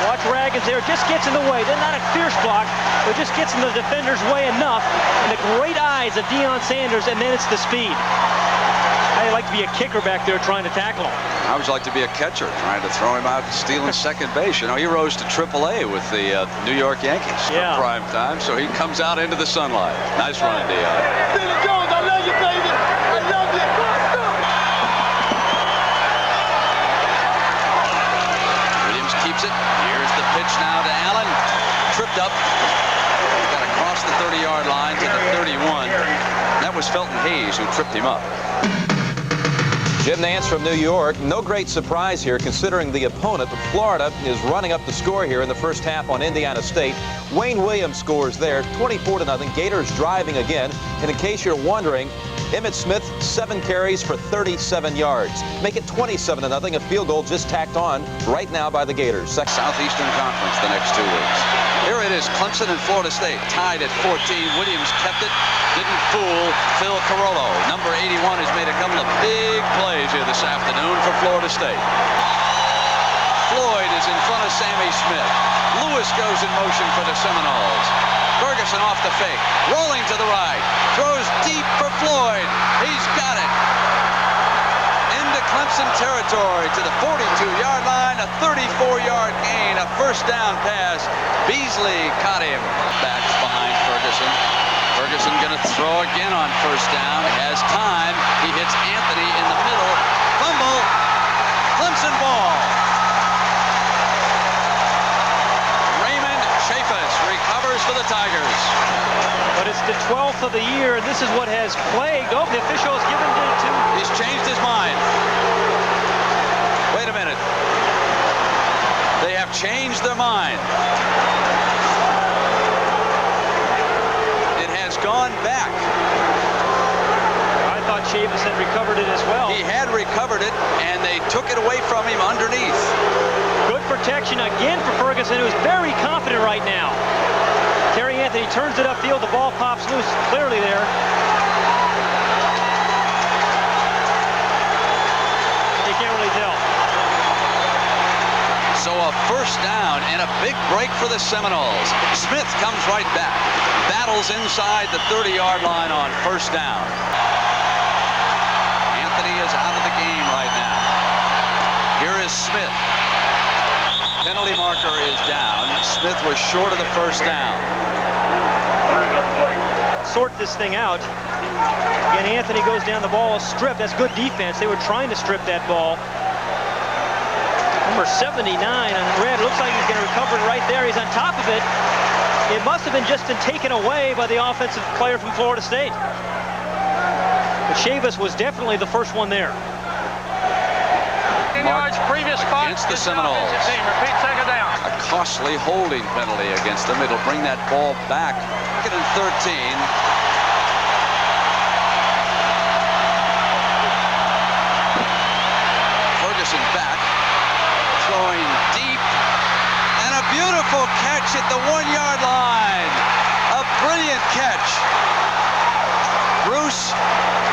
Watch Raggins there. Just gets in the way. They're not a fierce block, but just gets in the defender's way enough. And the great eyes of Deion Sanders, and then it's the speed. I'd like to be a kicker back there trying to tackle him.
I would like to be a catcher trying to throw him out stealing second base. You know, he rose to AAA with the New York Yankees for prime time, so he comes out into the sunlight. Nice run, Deion.
Billy Jones, I love you, baby. I love you.
Williams keeps it. Here's the pitch now to Allen. Tripped up. Got across the 30-yard line to the 31. That was Felton Hayes who tripped him up.
Jim Nance from New York. No great surprise here considering the opponent, but Florida is running up the score here in the first half on Indiana State. Wayne Williams scores there, 24-0. Gators driving again. And in case you're wondering, Emmitt Smith, 7 carries for 37 yards. Make it 27-0. A field goal just tacked on right now by the Gators.
Southeastern Conference the next 2 weeks. Here it is, Clemson and Florida State tied at 14. Williams kept it, didn't fool Phil Carollo. Number 81 has made a couple of big plays here this afternoon for Florida State. Floyd is in front of Sammy Smith. Lewis goes in motion for the Seminoles. Ferguson off the fake, rolling to the right, throws deep for Floyd. He's got it. Into Clemson territory to the 42-yard line, a 34-yard gain, a first down pass. Beasley caught him. Backs behind Ferguson. Ferguson going to throw again on first down. Has time. He hits Anthony in the middle. Fumble. Clemson ball. Raymond Chaffetz recovers for the Tigers.
But it's the 12th of the year, and this is what has plagued. Oh, the official has given it to...
He's changed his mind. Wait a minute. They have changed their mind. It has gone back.
I thought Chavis had recovered it as well.
He had recovered it, and they took it away from him underneath.
Good protection again for Ferguson, who's very confident right now. Terry Anthony turns it upfield. The ball pops loose clearly there. You can't really tell.
So a first down and a big break for the Seminoles. Smith comes right back. Battles inside the 30-yard line on first down. Anthony is out of the game right now. Here is Smith. Penalty marker is down. Smith was short of the first down.
Sort this thing out. Again, Anthony goes down, the ball is stripped. That's good defense. They were trying to strip that ball. Number 79 on red. Looks like he's going to recover it right there. He's on top of it. It must have been just been taken away by the offensive player from Florida State. But Chavis was definitely the first one there.
Yards previous spot against the Seminoles.
Repeat second down.
A costly holding penalty against them. It'll bring that ball back. Second and 13. Ferguson back, throwing deep, and a beautiful catch at the 1-yard line. A brilliant catch. Bruce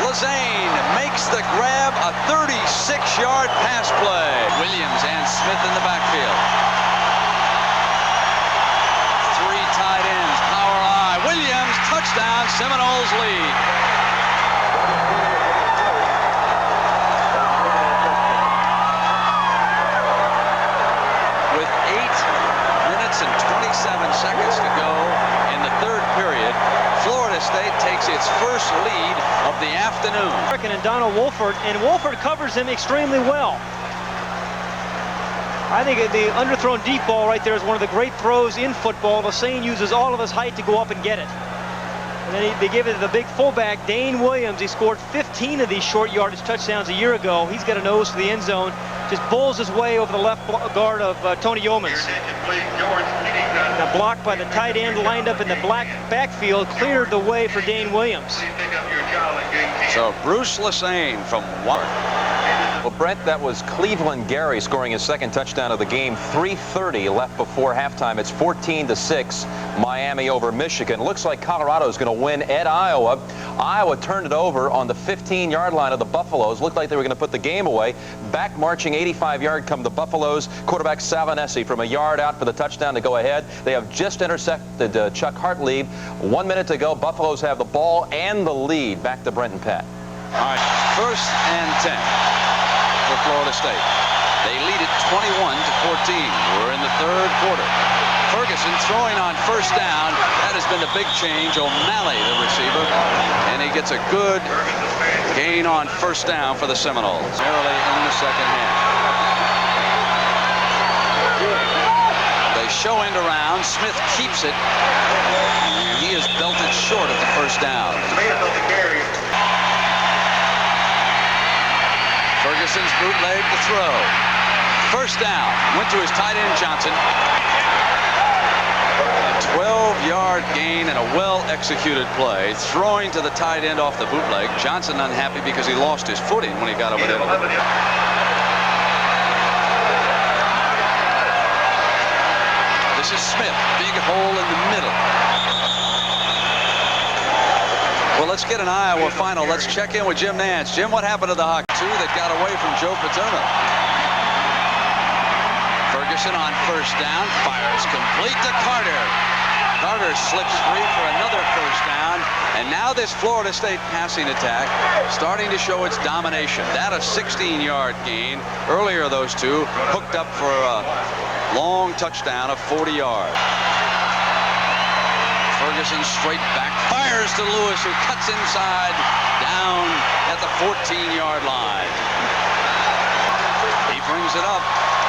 Lazane makes the grab, a 36-yard pass play. Williams and Smith in the backfield. 3 tight ends, power I. Williams, touchdown, Seminoles lead. With 8 minutes and 27 seconds to go in the third period, Florida State takes its first lead of the afternoon.
And Donald Wolford, and Wolford covers him extremely well. I think the underthrown deep ball right there is one of the great throws in football. Lazane uses all of his height to go up and get it. And then they give it to the big fullback, Dane Williams. He scored 15 of these short yardage touchdowns a year ago. He's got a nose for the end zone. Just bowls his way over the left guard of Tony Yeomans. Now blocked by the tight end, lined up in the backfield, cleared the way for Dane Williams.
So Bruce Lazane from Warren.
Well, Brent, that was Cleveland Gary scoring his second touchdown of the game. 3:30 left before halftime. It's 14-6, Miami over Michigan. Looks like Colorado's going to win at Iowa. Iowa turned it over on the 15-yard line of the Buffaloes. Looked like they were going to put the game away. Back marching 85-yard come the Buffaloes. Quarterback Savanesi from a yard out for the touchdown to go ahead. They have just intercepted Chuck Hartlieb. 1 minute to go. Buffaloes have the ball and the lead. Back to Brent and Pat.
All right, first and 10 for Florida State. They lead it 21-14. We're in the third quarter. Ferguson throwing on first down. That has been the big change. O'Malley, the receiver, and he gets a good gain on first down for the Seminoles early in the second half. They show end around. Smith keeps it. He is belted short at the first down. Ferguson's bootleg to throw. First down. Went to his tight end, Johnson. A 12-yard gain and a well-executed play. Throwing to the tight end off the bootleg. Johnson unhappy because he lost his footing when he got over there. This is Smith. Big hole in the middle. Well, let's get an Iowa final. Let's check in with Jim Nance. Jim, what happened to the Hawks? Two that got away from Joe Paterno. Ferguson on first down, fires complete to Carter. Carter slips free for another first down, and now this Florida State passing attack starting to show its domination. That a 16-yard gain. Earlier, those two hooked up for a long touchdown of 40 yards. Ferguson straight back, fires to Lewis, who cuts inside, down at the 14-yard line. He brings it up.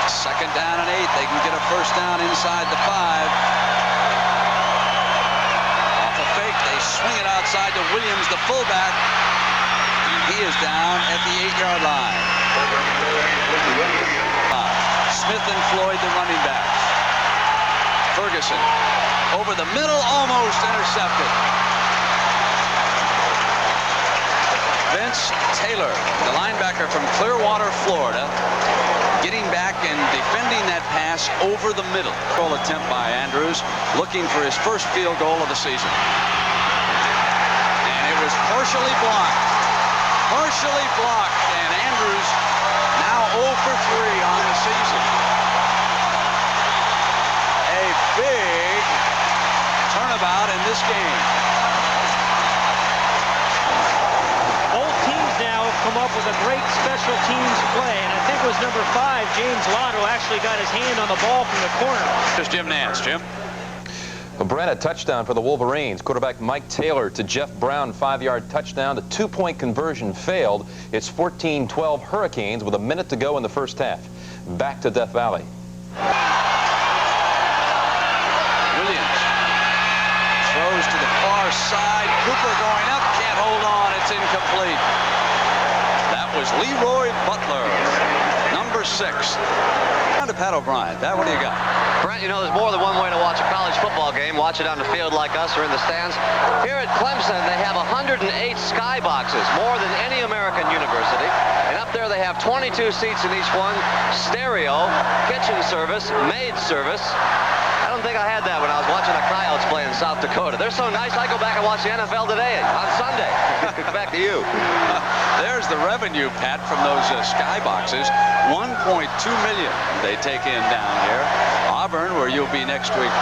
Second down and 8. They can get a first down inside the 5. Off a fake, they swing it outside to Williams, the fullback. He is down at the 8-yard line. Smith and Floyd, the running backs. Ferguson over the middle, almost intercepted. Vince Taylor, the linebacker from Clearwater, Florida, getting back and defending that pass over the middle. Goal attempt by Andrews, looking for his first field goal of the season. And it was partially blocked. Partially blocked, and Andrews now 0 for 3 on the season. A big turnabout in this game.
Both teams now have come up with a great special teams play, and I think it was number 5, James Lott, who actually got his hand on the ball from the corner.
Here's Jim Nance. Jim.
Well, Brent, a touchdown for the Wolverines. Quarterback Mike Taylor to Jeff Brown, 5-yard touchdown. The 2-point conversion failed. It's 14-12 Hurricanes with a minute to go in the first half. Back to Death Valley.
Williams throws to the far side. Cooper going up, can't hold on. It's incomplete. That was Leroy Butler, number 6. Down to Pat O'Brien. Pat, what do you got?
Brent, you know there's more than one way to watch a college football game. Watch it on the field like us or in the stands. Here at Clemson, they have 108 skyboxes, more than any American university. And up there they have 22 seats in each one, stereo, kitchen service, maid service. I don't think I had that when I was watching the Coyotes play in South Dakota. They're so nice, I go back and watch the NFL today on Sunday. Back to you.
There's the revenue, Pat, from those skyboxes. $1.2 million they take in down here. Auburn, where you'll be next week.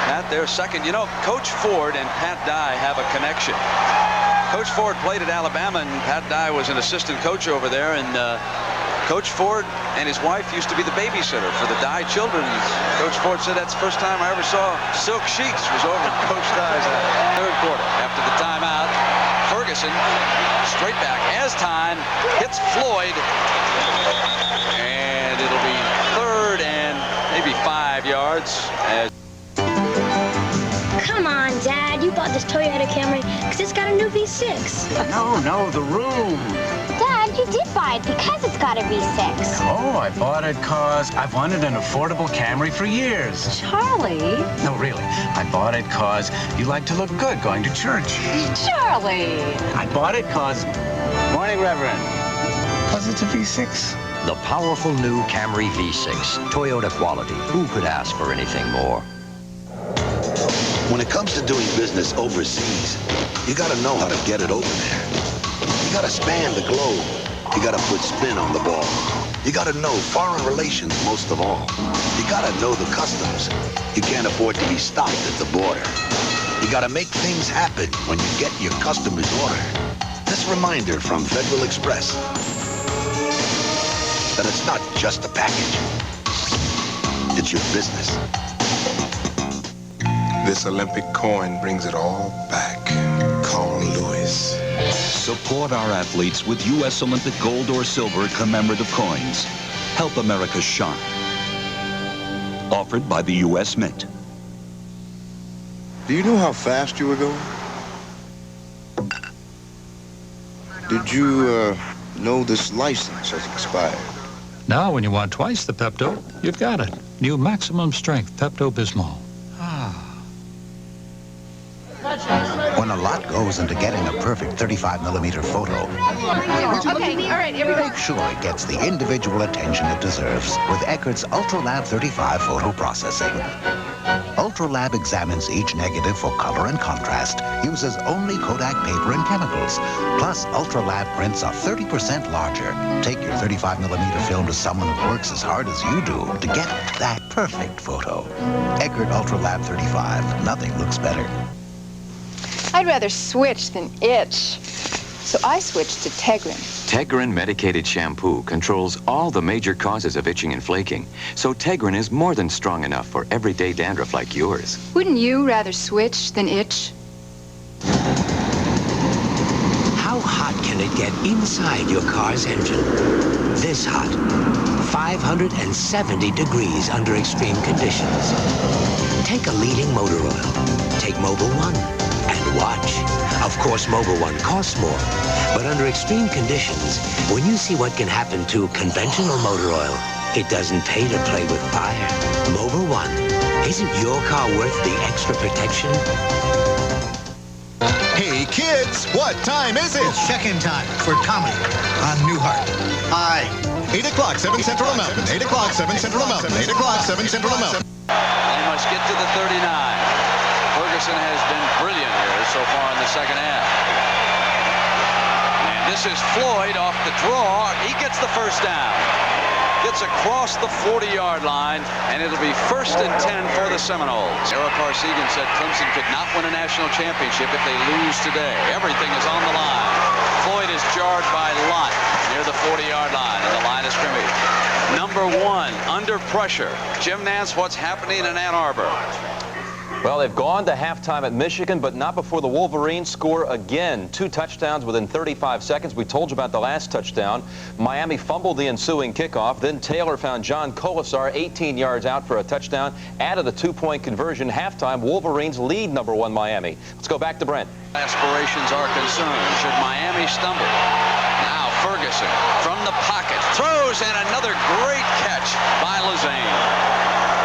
Pat, they're second. You know, Coach Ford and Pat Dye have a connection. Coach Ford played at Alabama, and Pat Dye was an assistant coach over there. And Coach Ford and his wife used to be the babysitter for the Dye children. Coach Ford said that's the first time I ever saw silk sheets was over at Coach Dye's third quarter. After the timeout, Ferguson straight back as time hits Floyd, and it'll be 3rd and maybe 5 yards.
Come on, Dad. You bought this Toyota Camry because it's got a new V6.
No, the room.
Dad, you did buy it because it's got a V6.
Oh, I bought it because I've wanted an affordable Camry for years.
Charlie.
No, really. I bought it because you like to look good going to church.
Charlie.
I bought it because... Morning, Reverend. Because it's a V6.
The powerful new Camry V6. Toyota quality. Who could ask for anything more?
When it comes to doing business overseas, you gotta know how to get it over there. You gotta span the globe. You gotta put spin on the ball. You gotta know foreign relations most of all. You gotta know the customs. You can't afford to be stopped at the border. You gotta make things happen when you get your customer's order. This reminder from Federal Express that it's not just a package. It's your business.
This Olympic coin brings it all back. Carl Lewis.
Support our athletes with U.S. Olympic gold or silver commemorative coins. Help America shine. Offered by the U.S. Mint.
Do you know how fast you were going? Did you know this license has expired?
Now, when you want twice the Pepto, you've got it. New maximum strength Pepto-Bismol.
When a lot goes into getting a perfect 35mm photo,
Okay, all right, everybody.
make sure it gets the individual attention it deserves with Eckerd's UltraLab 35 photo processing. UltraLab examines each negative for color and contrast, uses only Kodak paper and chemicals. Plus, UltraLab prints are 30% larger. Take your 35mm film to someone who works as hard as you do to get that perfect photo. Eckerd UltraLab 35. Nothing looks better.
I'd rather switch than itch. So I switched to Tegrin.
Tegrin medicated shampoo controls all the major causes of itching and flaking. So Tegrin is more than strong enough for everyday dandruff like yours.
Wouldn't you rather switch than itch?
How hot can it get inside your car's engine? This hot. 570 degrees under extreme conditions. Take a leading motor oil. Take Mobil 1 and watch. Of course, Mobil 1 costs more, but under extreme conditions, when you see what can happen to conventional motor oil, it doesn't pay to play with fire. Mobil 1, isn't your car worth the extra protection?
Hey, kids, what time is it?
It's check-in time for Tommy on Newhart. Hi.
8 o'clock, 7 Central Mountain. 8 o'clock, 7 Central Mountain. 8 o'clock, 7 Central Mountain.
They must get to the 39. Ferguson has been brilliant here so far in the second half. And this is Floyd off the draw. He gets the first down. Gets across the 40-yard line, and it'll be 1st and 10 for the Seminoles. Eric Harsegan said Clemson could not win a national championship if they lose today. Everything is on the line. Floyd is jarred by Lott near the 40-yard line, and the line of scrimmage. Number 1, under pressure. Jim Nance, what's happening in Ann Arbor?
Well, they've gone to halftime at Michigan, but not before the Wolverines score again. 2 touchdowns within 35 seconds. We told you about the last touchdown. Miami fumbled the ensuing kickoff. Then Taylor found John Colasar 18 yards out for a touchdown. Added a 2-point conversion. Halftime, Wolverines lead number 1 Miami. Let's go back to Brent.
Aspirations are concerned. Should Miami stumble? Now Ferguson from the pocket throws, and another great catch by Lazane.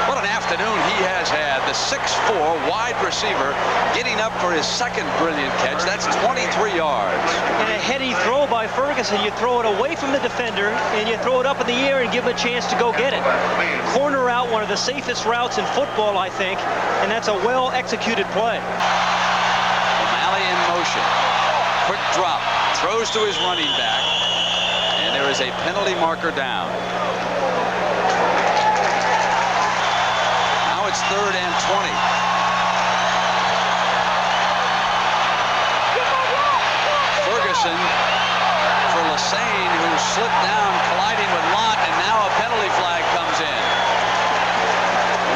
What an afternoon he has had. The 6'4" wide receiver getting up for his second brilliant catch. That's 23 yards.
And a heady throw by Ferguson. You throw it away from the defender, and you throw it up in the air and give him a chance to go get it. Corner route, one of the safest routes in football, I think, and that's a well-executed play.
O'Malley in motion. Quick drop. Throws to his running back, and there is a penalty marker down. It's 3rd and 20. Ferguson for Lazane, who slipped down, colliding with Lott, and now a penalty flag comes in.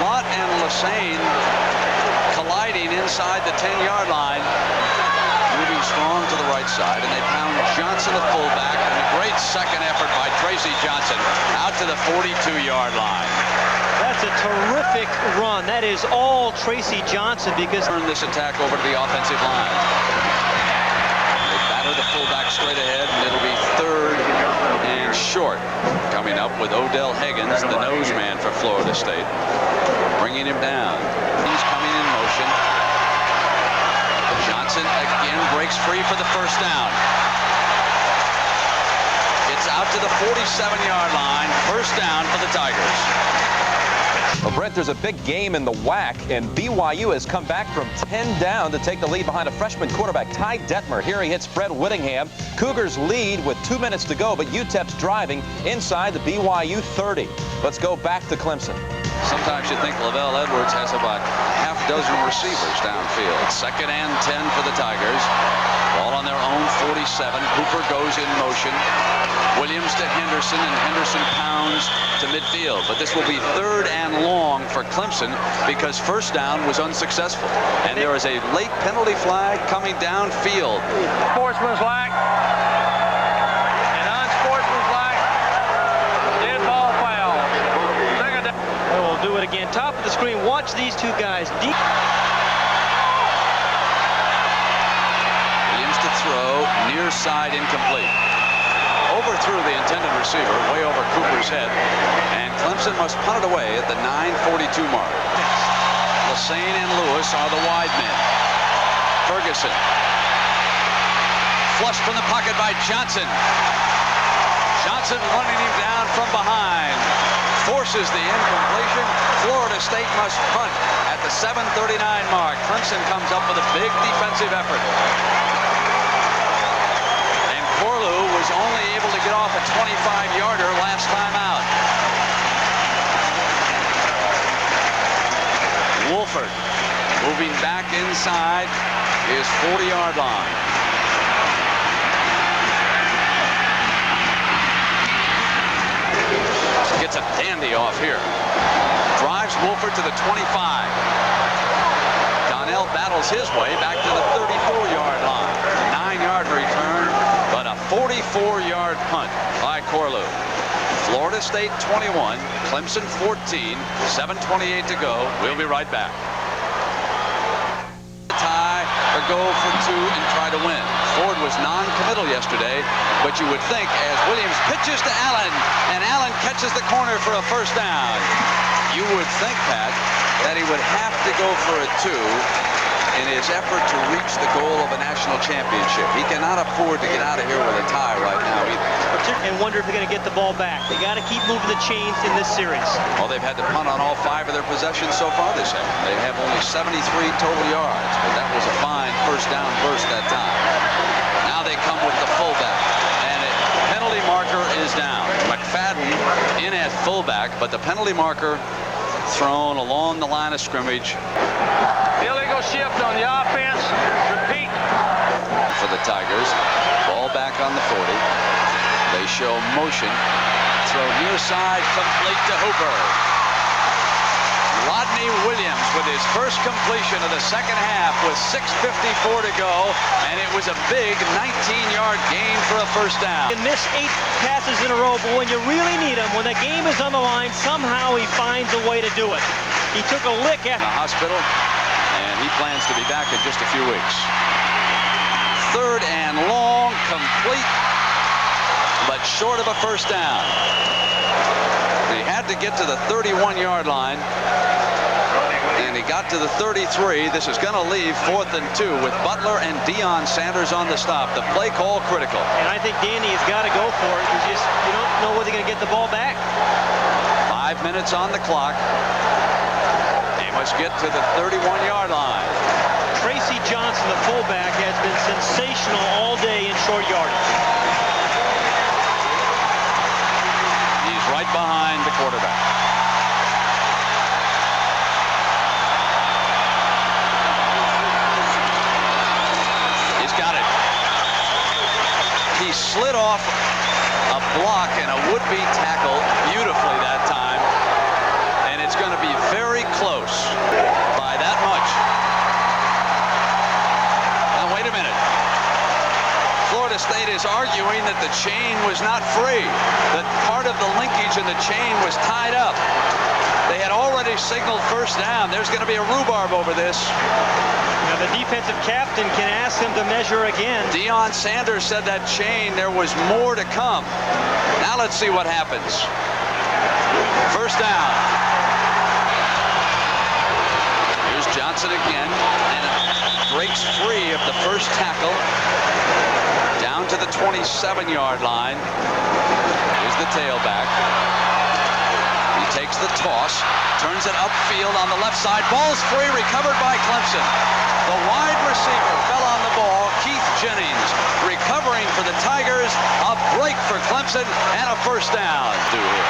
Lott and Lazane colliding inside the 10-yard line, moving strong to the right side, and they pound Johnson, a fullback, and a great second effort by Tracy Johnson out to the 42-yard line.
That's a terrific run. That is all Tracy Johnson, because
turn this attack over to the offensive line. They batter the fullback straight ahead, and it'll be 3rd and short. Coming up with Odell Higgins, the nose man for Florida State, bringing him down. He's coming in motion. Johnson again breaks free for the first down. It's out to the 47-yard line. First down for the Tigers.
Well, Brent, there's a big game in the WAC, and BYU has come back from 10 down to take the lead behind a freshman quarterback, Ty Detmer. Here he hits Fred Whittingham. Cougars lead with 2 minutes to go, but UTEP's driving inside the BYU 30. Let's go back to Clemson.
Sometimes you think Lavelle Edwards has about half dozen receivers downfield. 2nd and 10 for the Tigers. Ball on their own 47. Hooper goes in motion. Williams to Henderson, and Henderson pounds to midfield. But this will be 3rd and long for Clemson because first down was unsuccessful. And there is a late penalty flag coming downfield.
Sportsmanlike. An unsportsmanlike. Dead ball foul.
We'll do it again. Top of the screen. Watch these 2 guys. Deep.
Williams to throw. Near side incomplete. Overthrew the intended receiver way over Cooper's head, and Clemson must punt it away at the 9:42 mark. Lazane and Lewis are the wide men. Ferguson flushed from the pocket by Johnson. Johnson running him down from behind, forces the incompletion. Florida State must punt at the 7:39 mark. Clemson comes up with a big defensive effort. Corlew was only able to get off a 25-yarder last time out. Wolford moving back inside his 40-yard line. Gets a dandy off here. Drives Wolford to the 25. Donnell battles his way back to the 34-yard line. A 9-yard return, but a 44-yard punt by Corlew. Florida State 21, Clemson 14, 7:28 to go. We'll be right back. Tie or go for 2 and try to win. Ford was non-committal yesterday, but you would think as Williams pitches to Allen, and Allen catches the corner for a first down, you would think, Pat, that he would have to go for a 2 in his effort to reach the goal of a national championship. He cannot afford to get out of here with a tie right now either.
And wonder if they're going to get the ball back. They got to keep moving the chains in this series.
Well, they've had to punt on all 5 of their possessions so far this year. They have only 73 total yards, but that was a fine first down burst that time. Now they come with the fullback, and the penalty marker is down. McFadden in at fullback, but the penalty marker thrown along the line of scrimmage.
Illegal shift on the offense. Repeat.
For the Tigers. Ball back on the 40. They show motion. Throw near side, complete to Hooper. Rodney Williams with his first completion of the second half with 6:54 to go, and it was a big 19-yard gain for a first down.
He missed 8 passes in a row, but when you really need him, when the game is on the line, somehow he finds a way to do it. He took a lick at
the hospital, and he plans to be back in just a few weeks. 3rd and long, complete, but short of a first down. He had to get to the 31-yard line, and he got to the 33. This is going to leave 4th and 2 with Butler and Deion Sanders on the stop. The play call critical.
And I think Danny has got to go for it. You don't know whether they're going to get the ball back.
5 minutes on the clock. They must get to the 31-yard line.
Tracy Johnson, the fullback, has been sensational all day in short yardage.
He's right behind the quarterback. He's got it. He slid off a block and a would-be tackle beautifully that time, and it's going to be very close by that much. Now wait a minute. Florida State is arguing that the chain was not free, that part of the linkage in the chain was tied up. They had already signaled first down. There's going to be a rhubarb over this.
Now the defensive captain can ask them to measure again.
Deion Sanders said that chain, there was more to come. Now let's see what happens. First down. Here's Johnson again, and breaks free of the first tackle. Down to the 27-yard line. Here's the tailback. He takes the toss, turns it upfield on the left side. Ball's free, recovered by Clemson. The wide receiver fell on the ball. Keith Jennings recovering for the Tigers. A break for Clemson and a first down. Do here.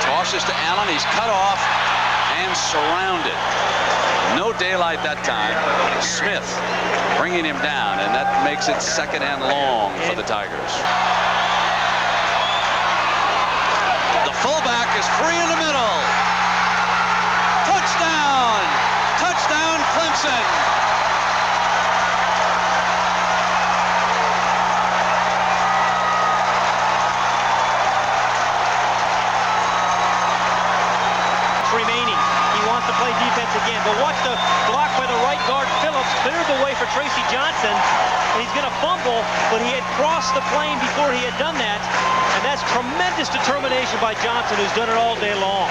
Tosses to Allen. He's cut off and surrounded. No daylight that time. Smith bringing him down, and that makes it 2nd and long for the Tigers. The fullback is free in the middle. Touchdown! Touchdown, Clemson!
Remaining. He wants to play defense again, but watch the block by the right guard. Phillips cleared the way for Tracy Johnson, and he's going to fumble, but he had crossed the plane before he had done that, and that's tremendous determination by Johnson, who's done it all day long.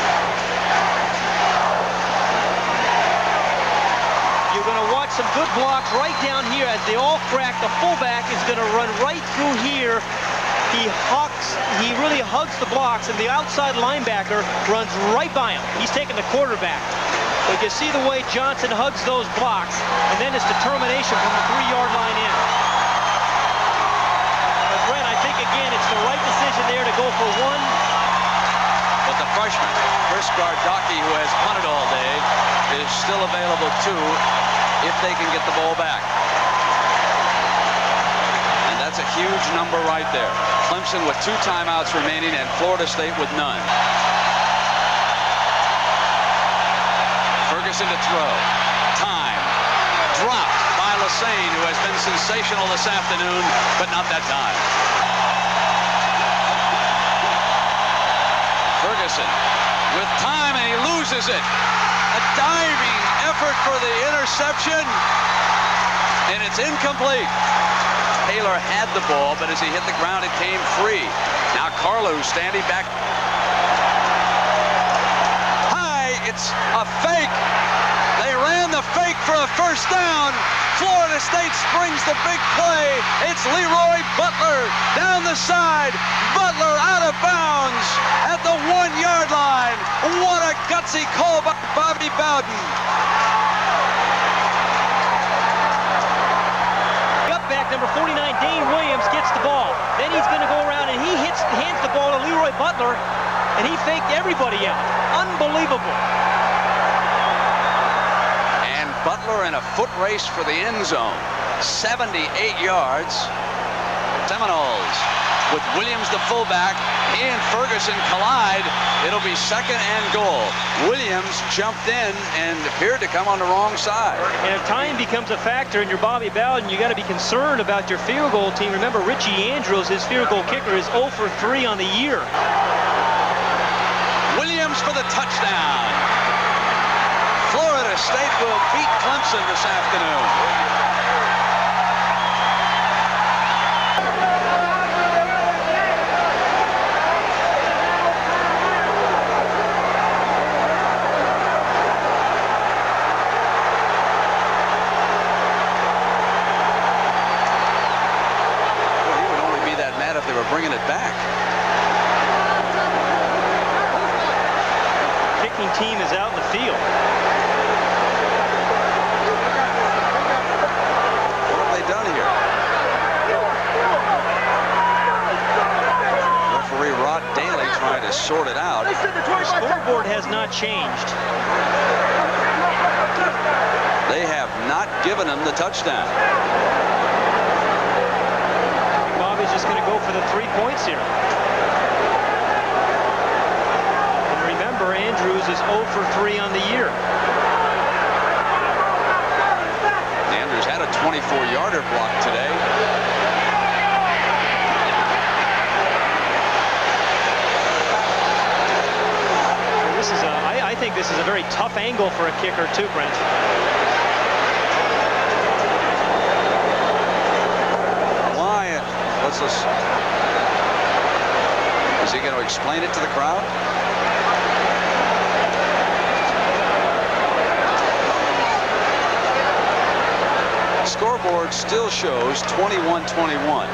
You're going to watch some good blocks right down here as they all crack. The fullback is going to run right through here. He really hugs the blocks, and the outside linebacker runs right by him. He's taking the quarterback. But you see the way Johnson hugs those blocks, and then his determination from the 3-yard line in. But Brent, I think again it's the right decision there to go for 1.
But the freshman, Chris Gardocki, who has punted all day, is still available too if they can get the ball back. And that's a huge number right there. Clemson with 2 timeouts remaining and Florida State with none. Ferguson to throw. Time. Dropped by Lassane, who has been sensational this afternoon, but not that time. Ferguson with time, and he loses it. A diving effort for the interception, and it's incomplete. Taylor had the ball, but as he hit the ground, it came free. Now Carlo standing back. High, it's a fake. They ran the fake for a first down. Florida State springs the big play. It's Leroy Butler down the side. Butler out of bounds at the 1-yard line. What a gutsy call by Bobby Bowden.
Back number 49, Dane Williams, gets the ball. Then he's going to go around and he hands the ball to Leroy Butler, and he faked everybody out. Unbelievable.
And Butler in a foot race for the end zone. 78 yards. Seminoles with Williams the fullback. He and Ferguson collide. It'll be 2nd and goal. Williams jumped in and appeared to come on the wrong side.
And if time becomes a factor in your Bobby Bowden, you got to be concerned about your field goal team. Remember, Richie Andrews, his field goal kicker, is 0 for 3 on the year.
Williams for the touchdown. Florida State will beat Clemson this afternoon. They were bringing it back.
Kicking team is out in the field.
What have they done here? Referee Rod Daly trying to sort it out.
The scoreboard has not changed.
They have not given him the touchdown.
Bobby's just going to go for the 3 points here. And remember, Andrews is 0 for 3 on the year.
Andrews had a 24-yarder block today.
I think this is a very tough angle for a kicker too, Brent.
Let's listen. Is he going to explain it to the crowd? Scoreboard still shows 21-21.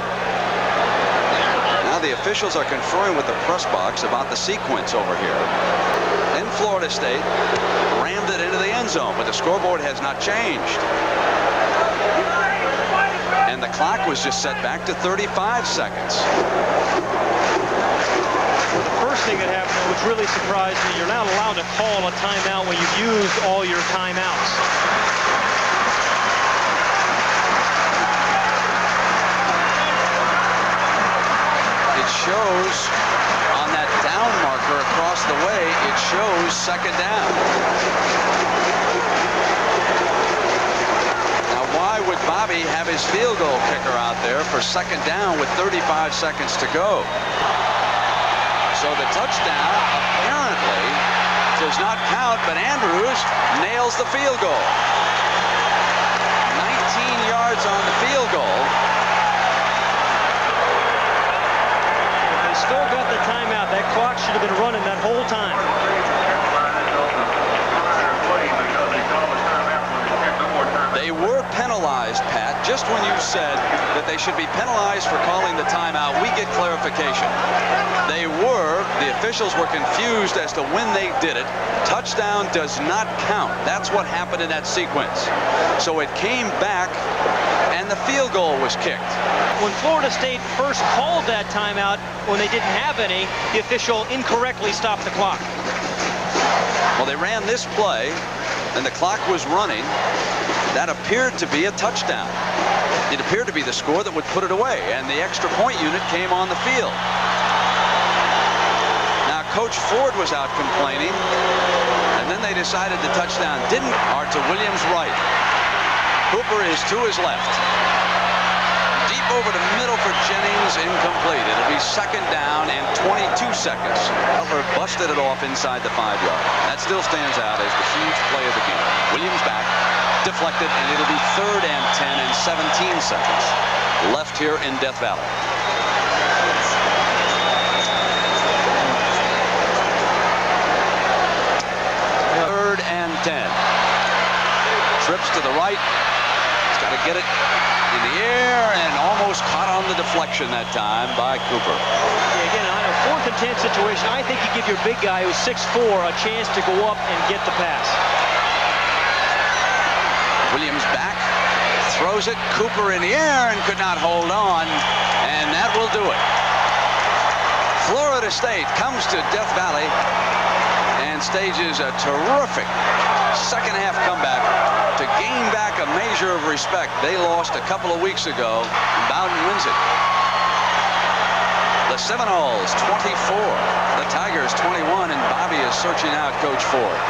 Now the officials are conferring with the press box about the sequence over here. Then Florida State rammed it into the end zone, but the scoreboard has not changed. And the clock was just set back to 35 seconds.
Well, the first thing that happened, which really surprised me, you're not allowed to call a timeout when you've used all your timeouts.
It shows on that down marker across the way, it shows 2nd down. Why would Bobby have his field goal kicker out there for 2nd down with 35 seconds to go? So the touchdown apparently does not count, but Andrews nails the field goal. 19 yards on the field goal.
If they still got the timeout, that clock should have been running that whole time.
They were penalized, Pat, just when you said that they should be penalized for calling the timeout. We get clarification. They were. The officials were confused as to when they did it. Touchdown does not count. That's what happened in that sequence. So it came back, and the field goal was kicked.
When Florida State first called that timeout, when they didn't have any, the official incorrectly stopped the clock.
Well, they ran this play, and the clock was running. That appeared to be a touchdown. It appeared to be the score that would put it away, and the extra point unit came on the field. Now, Coach Ford was out complaining, and then they decided the touchdown didn't are to Williams' right. Hooper is to his left. Deep over the middle for Jennings, incomplete. It'll be second down and 22 seconds. Butler busted it off inside the 5-yard. That still stands out as the huge play of the game. Williams back, deflected, and it'll be third and 10 and 17 seconds left here in Death Valley. Third and 10. Trips to the right. He's got to get it in the air and almost caught on the deflection that time by Cooper.
Yeah, again, on a 4th and 10 situation, I think you give your big guy who's 6'4" a chance to go up and get the pass.
Williams back, throws it, Cooper in the air and could not hold on, and that will do it. Florida State comes to Death Valley and stages a terrific second half comeback to gain back a measure of respect they lost a couple of weeks ago. Bowden wins it. The Seminoles 24, the Tigers 21, and Bobby is searching out Coach Ford.